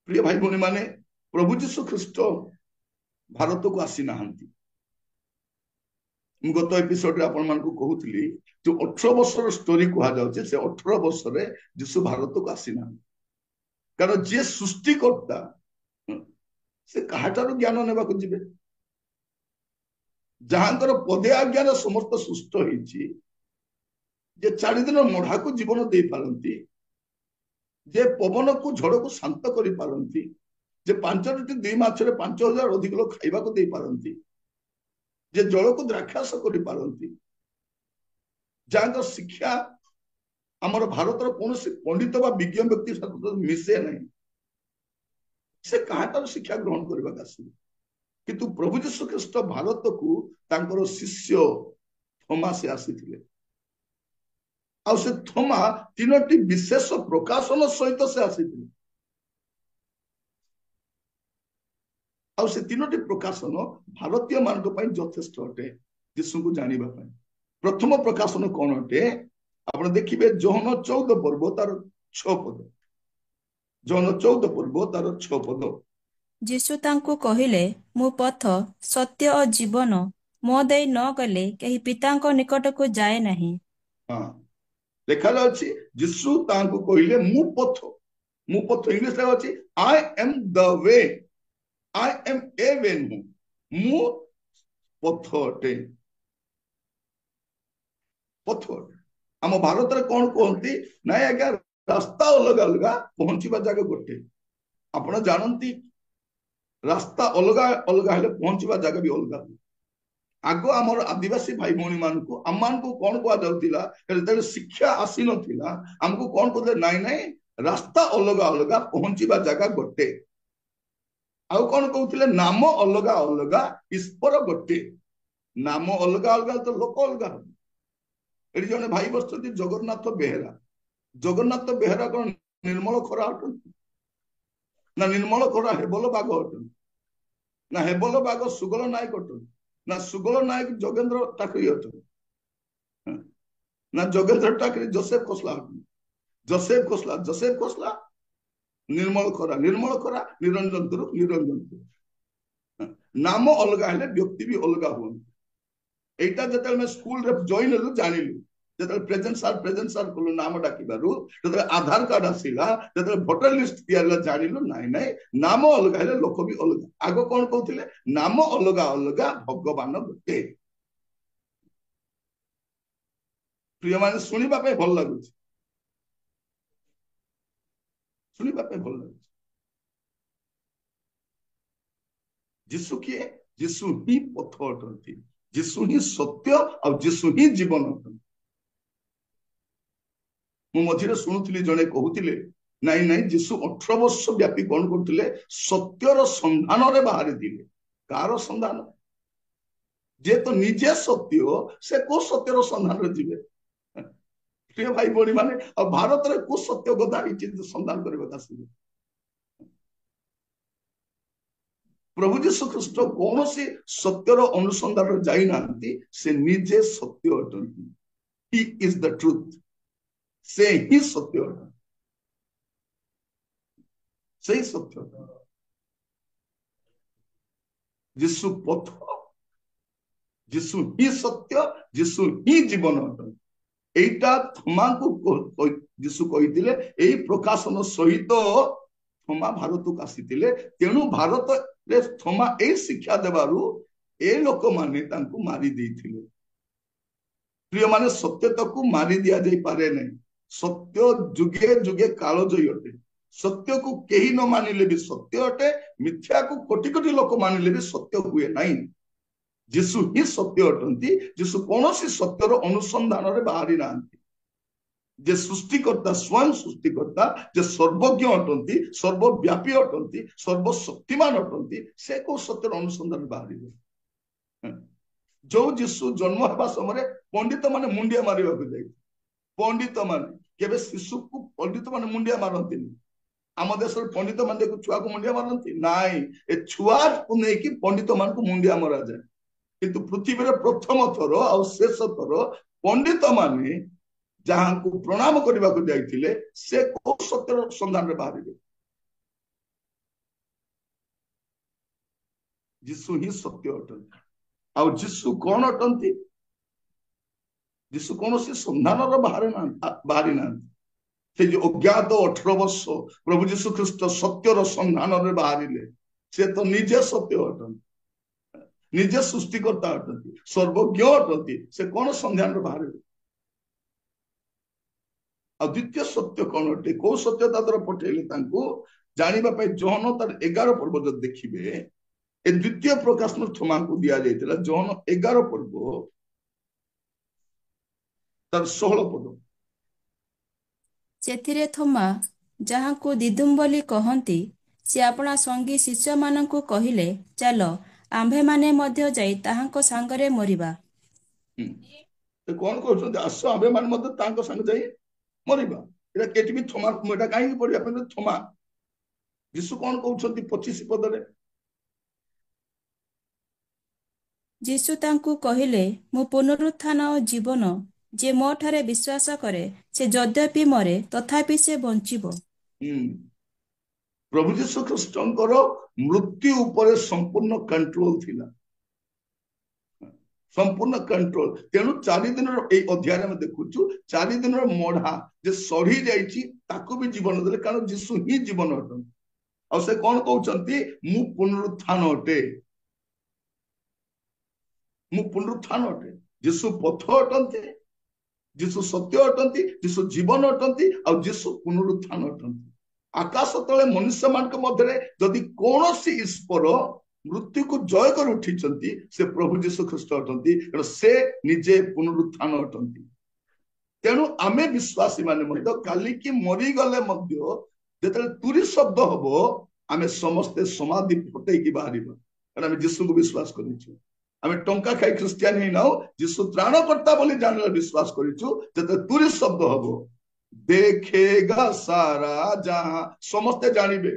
प्रिय भाई भौणी माने प्रभु जीशु ख्रीस्ट भारत को आसी नाहंती गत एपिसोड आपण मान को कहूली जो 18 वर्षर स्टोरी कहा जाउचे से 18 वर्ष रे जीशु भारत को आसी ना कारण जे सृष्टिकर्ता से कहाटार ज्ञान नेबा को जिबे जहांकर पदे आज्ञान समस्त सुष्ट होइछि जे 4 दिन मढ़ा को जीवन दे पारंती जे पवन को झड़ को शांत करि पारंती जे 5 रोटी 2 माछ रे 5000 अधिक लोग खाइबा को दे पारंती जे जल को द्राक्षास करि पारंती जहांकर शिक्षा आमर भारतर कौन पंडित बा विज्ञ व्यक्ति सहित मिसे नहीं से कहाटार शिक्षा ग्रहण करबा आसीबे किंतु प्रभु जीशु ख्रीस्ट भारत को तांकर शिष्य थोमा से आसीथिले आ से थोमा 3टी विशेष प्रकाशन सहित से आसीथिले आ से 3टी प्रकाशन भारतीय मानक पई यथेष्ट अटे जीशु को जानिबा पई प्रथम प्रकाशन कौन अटे आपण देखिबे जोहन 14 पर्व तार 6 पद जोहन 14 पर्व तार 6 पद ଯୀଶୁ ତାଙ୍କୁ କହିଲେ ମୁଁ ପଥ ସତ୍ୟ ଓ ଜୀବନ ମୋ ଦେଇ ନ ଗଲେ କେହି ପିତାଙ୍କ ନିକଟକୁ ଯାଏ ନାହିଁ। हाँ देखा जाउछि यीशु तांको कहिले मु पथ इंग्लिश रे अछि I am the way I am a way मु पथ अटे पथ आम भारत रे कोन कहंती नाय आज्ञा रास्ता अलग अलग पहुंचीबा जगह गोटे आपण जानंती रास्ता अलग अलग हेले पहुंचवा जगह भी अलग आग आमर आदिवासी भाई भौणी मान को आम मान को कौन कह जाउतिला शिक्षा आसी नथिला हमको कौन कहते नाई नाई रास्ता अलग अलग पहुंचवा जगह गोटे आउ कौन कहते नाम अलग अलग ईश्वर गोटे नाम अलग अलग तो लोक अलग ये जने भाई बसती जगन्नाथ बेहेरा कौन निर्मल खरा अटंती ना निर्मल खरा हेबल बाग अटंती ना हेबल बाग सुगल नायक अटंती ना सुगल नायक जोगेंद्र टाकरी अटंती ना जोगेंद्र टाकरी जोसेफ खोसला निर्मल खरा निरंजन नाम अलग हेले व्यक्ति भी अलग हुआ एटा जते स्कूल रे जॉइन हेलु जानिलु ଯେତେବେଳେ ପ୍ରେଜେଣ୍ଟ ସାର୍ କଲୁ ନାମ ଡାକିବାରୁ, ଯେତେବେଳେ ଆଧାର କାର୍ଡ ଆସିଲା, ଯେତେବେଳେ ଭୋଟର ଲିଷ୍ଟ ତିଆରି ହେଲା, ଜାଣିଲୁ ନାଇଁ ନାମ ଅଲଗା ହେଲେ ଲୋକ ବି ଅଲଗା। ଆଗ କଣ କହୁଥିଲେ? ନାମ ଅଲଗା ଅଲଗା ଭଗବାନ ଗୋଟେ। ପ୍ରିୟମାନେ, ଶୁଣିବା ପାଇଁ ଭଲ ଲାଗୁଛି, ଶୁଣିବା ପାଇଁ ଭଲ ଲାଗୁଛି। ଯୀଶୁ କିଏ? ଯୀଶୁ ହିଁ ପଥ ଅଟନ୍ତି, ଯୀଶୁ ହିଁ ସତ୍ୟ, ଆଉ ଯୀଶୁ ହିଁ ଜୀବନ ଅଟନ୍ତି। ମୁଁ ମଝିରେ ଶୁଣୁଥିଲି, ଜଣେ କହୁଥିଲେ ନାଇଁ ଯୀଶୁ 18 ବର୍ଷ ବ୍ୟାପୀ କଣ କରୁଥିଲେ? ସତ୍ୟର ସନ୍ଧାନରେ ବାହାରିଥିଲେ। କାହାର ସନ୍ଧାନ? ଯେ ତ ନିଜେ ସତ୍ୟ, ସେ କୋଉ ସତ୍ୟର ସନ୍ଧାନରେ ଯିବେ? ପ୍ରିୟ ଭାଇ ଭଉଣୀ ମାନେ, ଆଉ ଭାରତରେ କୋଉ ସତ୍ୟ କଥା ହେଇଛି ସନ୍ଧାନ କରିବାକୁ ଆସିବେ? ପ୍ରଭୁ ଯୀଶୁ ଖ୍ରୀଷ୍ଟ କୌଣସି ସତ୍ୟର ଅନୁସନ୍ଧାନରେ ଯାଇନାହାନ୍ତି, ସେ ନିଜେ ସତ୍ୟ ଅଟନ୍ତି। ହି ଇଜ ଦ ଟ୍ରୁଥ, ସେ ହିଁ ସତ୍ୟ ଅଟନ୍ତି, ସେଇ ସତ୍ୟ। ଯୀଶୁ ପଥ, ଯୀଶୁ ହିଁ ସତ୍ୟ, ଯୀଶୁ ହିଁ ଜୀବନ ଅଟନ୍ତି। এইটা থমাଙ୍କୁ ଯୀଶୁ କହିଥିଲେ। ଏଇ ପ୍ରକାଶନ ସହିତ ଥୋମା ଭାରତକୁ ଆସିଥିଲେ। ତେଣୁ ଭାରତରେ ଥୋମା ଏଇ ଶିକ୍ଷା ଦେବାରୁ ଏ ଲୋକମାନେ ତାଙ୍କୁ ମାରି ଦେଇଥିଲେ। ପ୍ରିୟମାନେ, ସତ୍ୟତାକୁ ମାରି ଦିଆଯାଇପାରେ ନାହିଁ। ସତ୍ୟ ଯୁଗେ ଯୁଗେ କାଳଜୟୀ ଅଟେ। ସତ୍ୟକୁ କେହି ନ ମାନିଲେ ବି ସତ୍ୟ ଅଟେ, ମିଥ୍ୟାକୁ କୋଟି କୋଟି ଲୋକ ମାନିଲେ ବି ସତ୍ୟ ହୁଏ ନାହିଁ। ଯୀଶୁ ହିଁ ସତ୍ୟ ଅଟନ୍ତି। ଯୀଶୁ କୌଣସି ସତ୍ୟର ଅନୁସନ୍ଧାନରେ ବାହାରି ନାହାନ୍ତି। ଯେ ସୃଷ୍ଟିକର୍ତ୍ତା, ସ୍ୱୟଂ ସୃଷ୍ଟିକର୍ତ୍ତା, ଯେ ସର୍ବଜ୍ଞ ଅଟନ୍ତି, ସର୍ବବ୍ୟାପୀ ଅଟନ୍ତି, ସର୍ବଶକ୍ତିମାନ ଅଟନ୍ତି, ସେ କୋଉ ସତ୍ୟର ଅନୁସନ୍ଧାନରେ ବାହାରିବେ? ଯୋଉ ଯୀଶୁ ଜନ୍ମ ହେବା ସମୟରେ ପଣ୍ଡିତ ମାନେ ମୁଣ୍ଡିଆ ମାରିବାକୁ ଯାଇଥିଲେ। ପଣ୍ଡିତ ମାନେ କେବେ ଶିଶୁକୁ ପଣ୍ଡିତ ମାନେ ମୁଣ୍ଡିଆ ମାରନ୍ତିନି। ଆମ ଦେଶରେ ପଣ୍ଡିତ ମାନେ ଛୁଆକୁ ମୁଣ୍ଡିଆ ମାରନ୍ତି ନାଇଁ, ଏ ଛୁଆକୁ ନେଇକି ପଣ୍ଡିତ ମାନଙ୍କୁ ମୁଣ୍ଡିଆ ମରାଯାଏ। କିନ୍ତୁ ପୃଥିବୀରେ ପ୍ରଥମ ଥର ଆଉ ଶେଷ ଥର ପଣ୍ଡିତ ମାନେ ଯାହାଙ୍କୁ ପ୍ରଣାମ କରିବାକୁ ଯାଇଥିଲେ, ସେ କୋଉ ସତ୍ୟର ସନ୍ଧାନରେ ବାହାରିବେ? ଯୀଶୁ ହିଁ ସତ୍ୟ ଅଟନ୍ତି। ଆଉ ଯୀଶୁ କଣ ଅଟନ୍ତି? ଯୀଶୁ କୌଣସି ସନ୍ଧାନର ବାହାରି ନାହାନ୍ତି। ସେ ଯୋଉ ଅଜ୍ଞାତ 18 ବର୍ଷ ପ୍ରଭୁ ଯୀଶୁ ଖ୍ରୀଷ୍ଟ ସତ୍ୟର ସନ୍ଧାନରେ ବାହାରିଲେ, ସେ ତ ନିଜେ ସତ୍ୟ ଅଟନ୍ତି, ନିଜେ ସୃଷ୍ଟିକର୍ତ୍ତା ଅଟନ୍ତି, ସର୍ବଜ୍ଞ ଅଟନ୍ତି। ସେ କଣ ସନ୍ଧାନରେ ବାହାରିବେ? ଆଉ ଦ୍ୱିତୀୟ ସତ୍ୟ କଣ ଅଟେ? କୋଉ ସତ୍ୟ ତା ଦ୍ୱାରା ପଠେଇଲେ ତାଙ୍କୁ ଜାଣିବା ପାଇଁ ଜହନ ତାର 11 ପର୍ବ ଯଦି ଦେଖିବେ, ଏ ଦ୍ୱିତୀୟ ପ୍ରକାଶନ ଥୋମାଙ୍କୁ ଦିଆଯାଇଥିଲା। ଜହନ 11 ପର୍ବ ତାର 16 ପଦ। ସେଥିରେ ଥୋମା, ଯାହାଙ୍କୁ ଦିଦୁମ ବୋଲି କହନ୍ତି, ସେ ଆପଣା ସଙ୍ଗୀ ଶିଷ୍ୟମାନଙ୍କୁ କହିଲେ, ଚାଲ ଆମ୍ଭେମାନେ ମଧ୍ୟ ଯାଇ ତାହାଙ୍କ ସାଙ୍ଗରେ ମରିବା। ସେ କଣ କହୁଛନ୍ତି? ଆସ ଆମ୍ଭେମାନେ ମଧ୍ୟ ତାଙ୍କ ସାଙ୍ଗେ ଯାଇ ମରିବା। ଏଟା କେଠି ବି ଥୋମା, ଏଟା କାହିଁକି ପଢିବା ପାଇଁ? ଥୋମା ଯୀଶୁ କଣ କହୁଛନ୍ତି 25 ପଦରେ? ଯୀଶୁ ତାଙ୍କୁ କହିଲେ, ମୁଁ ପୁନରୁତ୍ଥାନ ଓ ଜୀବନ। ଯେ ମୋ ଠାରେ ବିଶ୍ୱାସ କରେ, ସେ ଯଦ୍ୟପି ମରେ ତଥାପି ସେ ବଞ୍ଚିବ। ପ୍ରଭୁ ଯୀଶୁ ଖ୍ରୀଷ୍ଟଙ୍କର ମୃତ୍ୟୁ ଉପରେ ସମ୍ପୂର୍ଣ୍ଣ କଣ୍ଟ୍ରୋଲ ଥିଲା, ସମ୍ପୂର୍ଣ୍ଣ କଣ୍ଟ୍ରୋଲ। ତେଣୁ 4 ଦିନର ଏଇ ଅଧ୍ୟାୟରେ ଆମେ ଦେଖୁଛୁ, 4 ଦିନର ମଢା ଯେ ସଢି ଯାଇଛି ତାକୁ ବି ଜୀବନ ଦେଲେ, କାରଣ ଯୀଶୁ ହିଁ ଜୀବନ ଅଟନ୍ତି। ଆଉ ସେ କଣ କହୁଛନ୍ତି? ମୁଁ ପୁନରୁତ୍ଥାନ ଅଟେ, ମୁଁ ପୁନରୁତ୍ଥାନ ଅଟେ। ଯୀଶୁ ପଥ ଅଟନ୍ତି, ଯୀଶୁ ସତ୍ୟ ଅଟନ୍ତି, ଯୀଶୁ ଜୀବନ ଅଟନ୍ତି, ଆଉ ଯୀଶୁ ପୁନରୁତ୍ଥାନ ଅଟନ୍ତି। ଆକାଶ ତଳେ ମନୁଷ୍ୟ ମାନଙ୍କ ମଧ୍ୟରେ ଯଦି କୌଣସି ଈଶ୍ୱର ମୃତ୍ୟୁକୁ ଜୟ କରି ଉଠିଛନ୍ତି, ସେ ପ୍ରଭୁ ଯୀଶୁ ଖ୍ରୀଷ୍ଟ ଅଟନ୍ତି। ସେ ନିଜେ ପୁନରୁତ୍ଥାନ ଅଟନ୍ତି। ତେଣୁ ଆମେ ବିଶ୍ୱାସୀ ମାନେ ମଧ୍ୟ କାଲିକି ମରିଗଲେ ମଧ୍ୟ ଯେତେବେଳେ ତୁରୀ ଶବ୍ଦ ହବ, ଆମେ ସମସ୍ତେ ସମାଧି ଫଟେଇକି ବାହାରିବା, କାରଣ ଆମେ ଯୀଶୁଙ୍କୁ ବିଶ୍ୱାସ କରିଛୁ। ଆମେ ଟଙ୍କା ଖାଇ ଖ୍ରୀଷ୍ଟିଆନ ହେଇନାଉ, ଯୀଶୁ ତ୍ରାଣକର୍ତ୍ତା ବୋଲି ଜାଣିଲେ ବିଶ୍ୱାସ କରିଛୁ। ଯେତେବେଳେ ତୁରୀ ଶବ୍ଦ ହବ, ଦେଖେଗା ସାରା ଯାହା, ସମସ୍ତେ ଜାଣିବେ,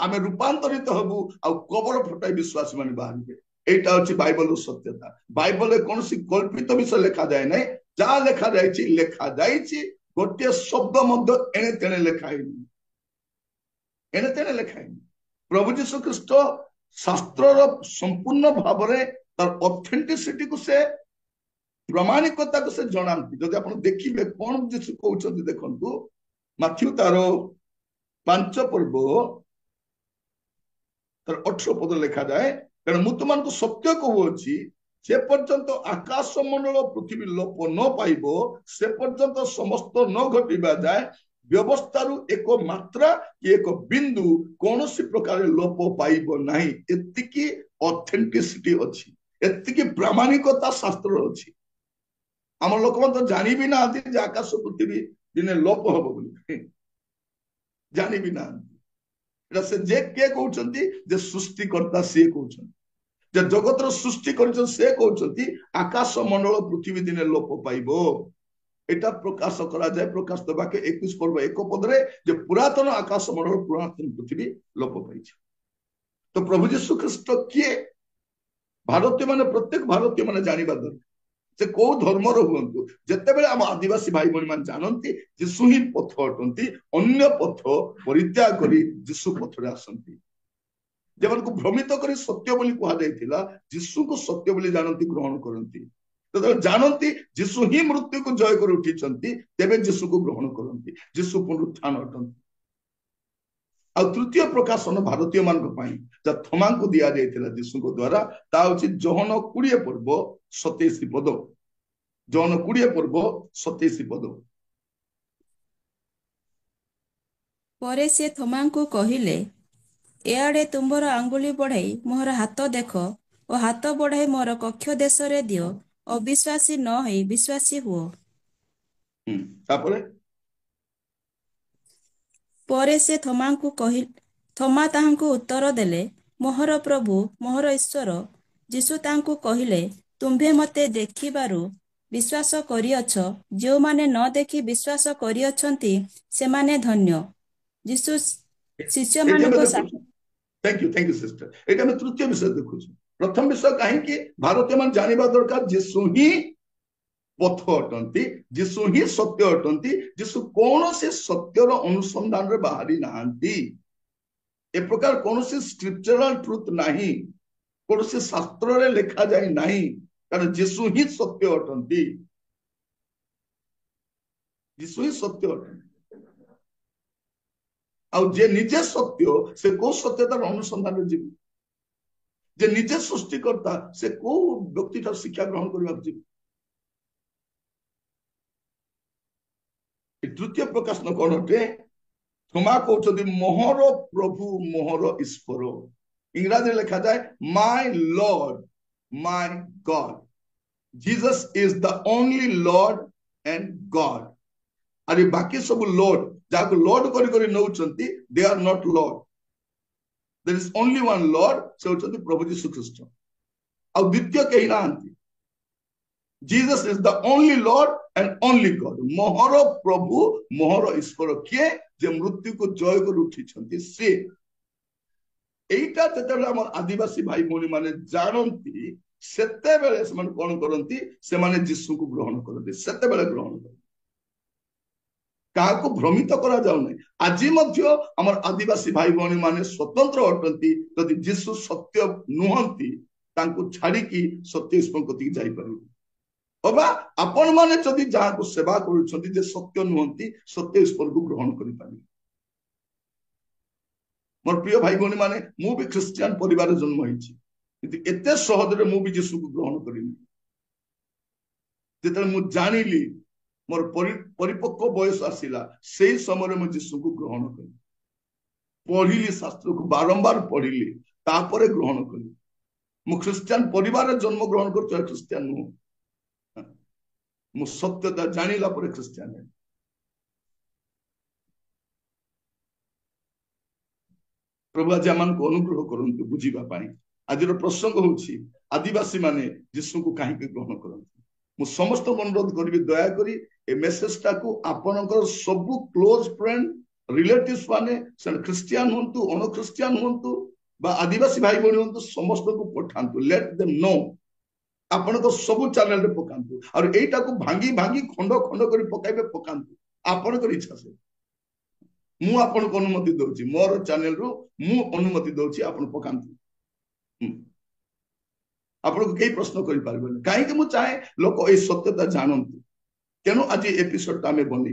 ଆମେ ରୂପାନ୍ତରିତ ହବୁ, ଆଉ କବର ଫଟାଇ ବିଶ୍ୱାସୀ ମାନେ ବାହାରିବେ। এইটা হচ্ছে বাইবেলের সত্যতা। বাইবেলে কୌଣସି କଳ୍ପିତ ବିଷୟ ଲେଖାଯାଏ ନାହିଁ। ଯାହା ଲେଖାଯାଇଛି ଗୋଟିଏ ଶବ୍ଦ ମଧ୍ୟ ଏଣେ ତେଣେ ଲେଖା ହେଇନି, ଏଣେ ତେଣେ ଲେଖା ହେଇନି। ପ୍ରଭୁ ଯୀଶୁ ଖ୍ରୀଷ୍ଟ ଶାସ୍ତ୍ରର ସମ୍ପୂର୍ଣ୍ଣ ଭାବରେ ତାର ଅଥେଣ୍ଟିସିଟିକୁ ସେ प्रामाणिकता को से जनाती जदि आप देखिए कौन जीशु कहते देखु माथ्यू तार 5 पर्व तार 18 पद लिखा जाए कारण मु तुमको सत्य कहूची से पर्यंत आकाश मंडल पृथ्वी लोप न पाइब से पर्यंत समस्त न घटवा जाए व्यवस्था एक मात्रा कि एक बिंदु कौन प्रकार लोप पाइब ना एति ऑथेंटिसिटी अच्छी एति प्रामाणिकता शास्त्र अच्छी आम लोक तो जानी भी ना आकाश पृथ्वी दिने लोप हम बोली जानी भी ना से जे के कहते सृष्टिकर्ता सी कहते जगतर सृष्टि कर से कहते आकाश मंडल पृथ्वी दिने लोप पाइब एटा प्रकाश करा जाए प्रकाश देवाके 21 पर्व 1 पदरे जे पुरातन आकाश मंडल पुरातन पृथ्वी लोप पाई तो प्रभु जीशु ख्रीस्ट किए भारतीय माने प्रत्येक भारतीय माने जानिबा दरकार से को धर्मर हुंतु जते बेले हम आदिवासी भाई बहन मान जानती जीशु ही पथ अटंती अन्य पथ परित्याग करी जीशु पथ रे आसंती जेमन को भ्रमित करी सत्य बोली कहा जायतिला जीशु को सत्य बोली जानती ग्रहण करंती तो जानती जीशु ही मृत्यु को जय कर उठी तेबे जीशु को ग्रहण करंती जीशु पुनरुत्थान अटंती आ तृतीय प्रकाशन भारतीय मान थमा को दिया जायतिला जीशु को द्वारा ता होची जोहन 20 पर्व 27 पद जोहन 20 पर्व 27 पद परे से थोमा को कहिले एआडे तुम्बर आंगुली बढ़ाई मोहर हाथ देख और हाथ बढ़ाई मोर कक्ष देश रे दियो अविश्वासी न होई विश्वासी हुओ परे से थोमा को कहि थोमा ताहांकु उत्तर देले मोहर प्रभु मोहर ईश्वर जीशु तांकु कहिले तुम्भे मते देखिबारु विश्वास करिअछ जो माने न देखि विश्वास करिअछंती से माने धन्य जीशु शिष्य मानको थैंक यू सिस्टर एटा में तृतीय विषय देखु प्रथम विषय कहीं कि भारतीय मान जानिबा दरकार जीशु ही पथ अटंती जीशु ही सत्य अटंती जीशु कौन से सत्यर अनुसंधान रे बाहरी नांती ए प्रकार कौन से स्क्रिप्चरल ट्रुथ नहीं कौन से शास्त्र रे लिखा जाए नहीं कारण जीशु ही सत्य अटंती जीशु ही सत्य अटंती आ जे निजे सत्य से को सत्यतार अनुसंधान रे जीव जे निजे सृष्टिकर्ता से को व्यक्ति शिक्षा ग्रहण करबा जीव तृतीय प्रकाश न कौन अटे थोमा कहते मोहर प्रभु मोहर ईश्वर इंग्राजी लिखा जाए my lord my god Jesus is the only lord and god अरे बाकी सब लॉर्ड जाको लॉर्ड करी नौचंती they are not lord there is only one lord से होचंती प्रभु यीशु ख्रीस्ट आ द्वितीय कहि नांती Jesus is the only lord and only god मोहर प्रभु मोहर ईश्वर किए जे मृत्यु को जय कर उठी से एटा जते हम आदिवासी भाई भौणी माने जानती सेते बेले से माने कोन करंती से माने यीशु को ग्रहण करते सेते बेले ग्रहण करते काको भ्रमित करा जाउ नै आजि मध्य हमर आदिवासी भाई भौणी माने स्वतंत्र अटंती यदि यीशु सत्य नुहंती तांको छाड़ी की सत्य ईश्वर कति जाई परिबे अबा आपण माने जदि जहाँ को सेवा करुछंती जे सत्य नुहंती सत्य ईश्वर को ग्रहण करि पाबे मोर प्रिय भाई भौणी माने मु भी क्रिश्चियन परिवार जन्म होईची किंतु एते सहज रे मु भी यीशु को ग्रहण करिनी जेतले मु जानिली मोर परिपक्व बयस आसिला सेही समय मु यीशु को ग्रहण करी पढ़िली शास्त्र को बारंबार पढ़िली तापरे ग्रहण करी मु क्रिश्चियन परिवार जन्म ग्रहण कर क्रिश्चियन नु मु सत्यता जानिला परे क्रिश्चियन है प्रभु आज आमान को अनुग्रह करंतु बुझीबा पाई आज प्रसंग होछि आदिवासी माने यीशु को काहे ग्रहण करंतु मु समस्त अनुरोध करबी दया करी ए मेसेज टा को आपनकर सब क्लोज फ्रेंड रिलेटिव्स माने सन क्रिश्चियन होंतु अन क्रिश्चियन होंतु बा आदिवासी भाई बहन होंतु समस्त को पठांतु लेट देम नो आपण तो सब चैनल रे पकांतु और एटा को भांगी भांगी खंड खंड करी पकाइबे पकांतु आपण कर इच्छा से मु आपण को अनुमति दोछि मोर चैनल रु मु अनुमति दोछि आपण पकांतु आपको कई प्रश्न कर पारे कहीं मुझे चाहे लोक ये सत्यता जानतु तेणु आज एपिसोड आम बन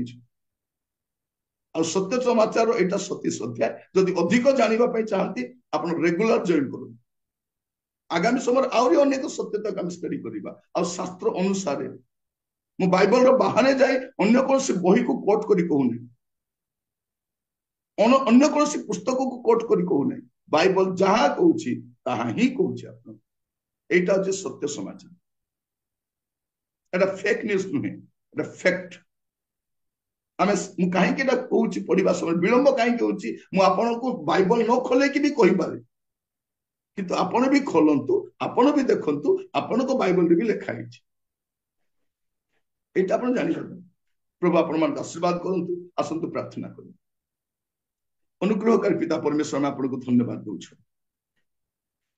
आ सत्य समाचार यहाँ 37 अध्याय जदि अधिक जानवाई चाहती आप रेगुलर जॉइन करूँ आगामी समय आहरी अनेक सत्यता आम स्टडी करवा आ शास्त्र अनुसार मु बाइबल बाहर जाए अन्य कौन बही को कोट करी कहूनी अन्य कौन पुस्तक को कोट करी कहूना बाइबल जहाँ कहूँ ताहा ही कहूँ आप यहाँ हूँ सत्य समाचार एटा फेक न्यूज नुहे एटा फैक्ट आम कहीं कहूँ पढ़ा समय विलंब कहीं मुझे बाइबल न खोले भी कहीपे किंतु आपण भी खोलंतु आपण भी देखंतु आपण को बाइबल भी लिखाई एटा आपण जानि प्रभु आपण मान आशीर्वाद करंतु आसंतु प्रार्थना करूँ अनुग्रहकारी पिता परमेश्वर में आपको धन्यवाद दूछ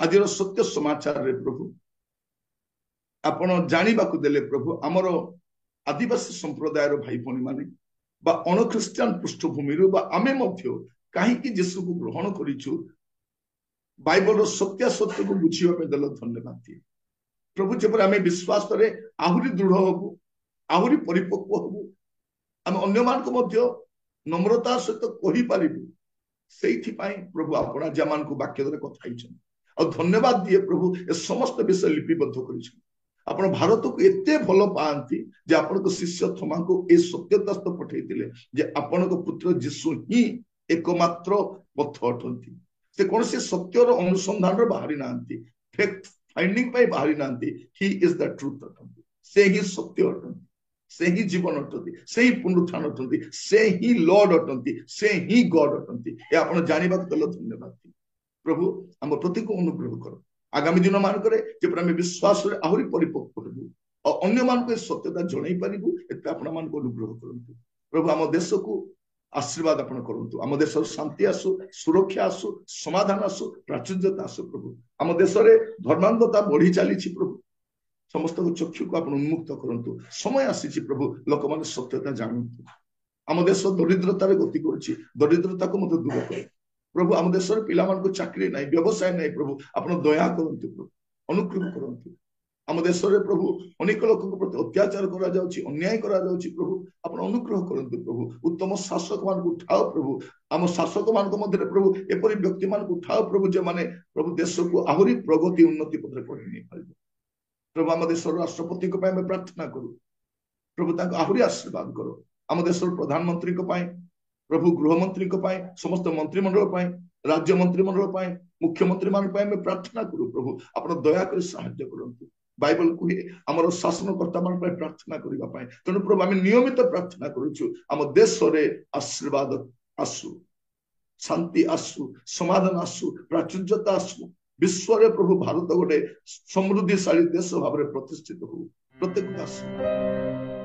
आज सत्य समाचार रे प्रभु आपण जानिबा को देले प्रभु आमर आदिवासी संप्रदायर भाई भणी माने बा अणख्रिस्टियान पृष्ठभूमि आमे मध्य कहीं जीशु को ग्रहण करिछु बाइबल सत्यासत्य को बुझीवा देल धन्यवाद दिए प्रभु जब आम विश्वास करे आहरी दृढ़ हबु आहरी परिपक्व हबु आम अन्य मान को मध्य नम्रता सहित कहि पारिबु सेठी पई प्रभु आपण आज मान को वाक्य द्वारा कथा हिचन और धन्यवाद दिए प्रभु ए समस्त विषय लिपिबद्ध करिछु आपण भारत को एते भल पाती जे आपण को शिष्य थोमा को ए सत्यता पठे जे आपण को पुत्र जीशु ही एकमात्र पथ अटंती से कौन से सत्यर अनुसंधान बाहरी ना फैक्ट फाइंडिंग बाहरी ना ही इज द ट्रुथ अटंती से ही सत्य अटंती से ही जीवन अटंती से ही पुनरुत्थान अटंती से ही लॉर्ड अटंती से ही गॉड अटंती ए आपण जानिबा देल धन्यवाद प्रभु हम प्रति को अनुग्रह कर आगामी दिन मानक आम विश्वास आहरी परिपक्व हबू और अन्य मान सत्यता जन पारू एत आपण मान अनुग्रह करूँ प्रभु आम देश को आशीर्वाद आपण करूँ आम देश शांति आसु सुरक्षा आसु समाधान आसु प्राचुर्यता आसु प्रभु आम देश में धर्मांधता बढ़ी चली प्रभु समस्त चक्षु को आप उन्मुक्त करूँ समय आसी प्रभु लोक मैंने सत्यता जानतु आम देश दरिद्रतार गति कर दरिद्रता को मत दूर कर प्रभु आम देश पिला चाकरी ना व्यवसाय ना प्रभु आप दया करूँ प्रभु अनुग्रह करूँ आम देश में प्रभु अनेक लोक प्रति अत्याचार अन्याय प्रभु आप अनुग्रह करूँ प्रभु उत्तम शासक मान उठाओ प्रभु आम शासक मान प्रभु एपरी व्यक्ति मान उठाओ प्रभु जो माने प्रभु देश को आहरी प्रगति उन्नति पथ बढ़ी नहीं पार प्रभु आम देश राष्ट्रपति प्रार्थना करूँ प्रभु आहरी आशीर्वाद करो आम देश प्रधानमंत्री प्रभु गृहमंत्री समस्त मंत्रिमंडल राज्य मंत्रिमंडल मुख्यमंत्री मान प्रार्थना करूँ प्रभु आप दया कर साहाय्य करंतु बाइबल को आम शासनकर्ता मान प्रार्थना करने तेणु प्रभु आम नियमित प्रार्थना करुचु आम देश में आशीर्वाद आसु शांति आसु समाधान आसु प्राचुर्यता आसु विश्व रे प्रभु भारत गोटे समृद्धिशाली देश भाव में प्रतिष्ठित हो प्रत्येक आसु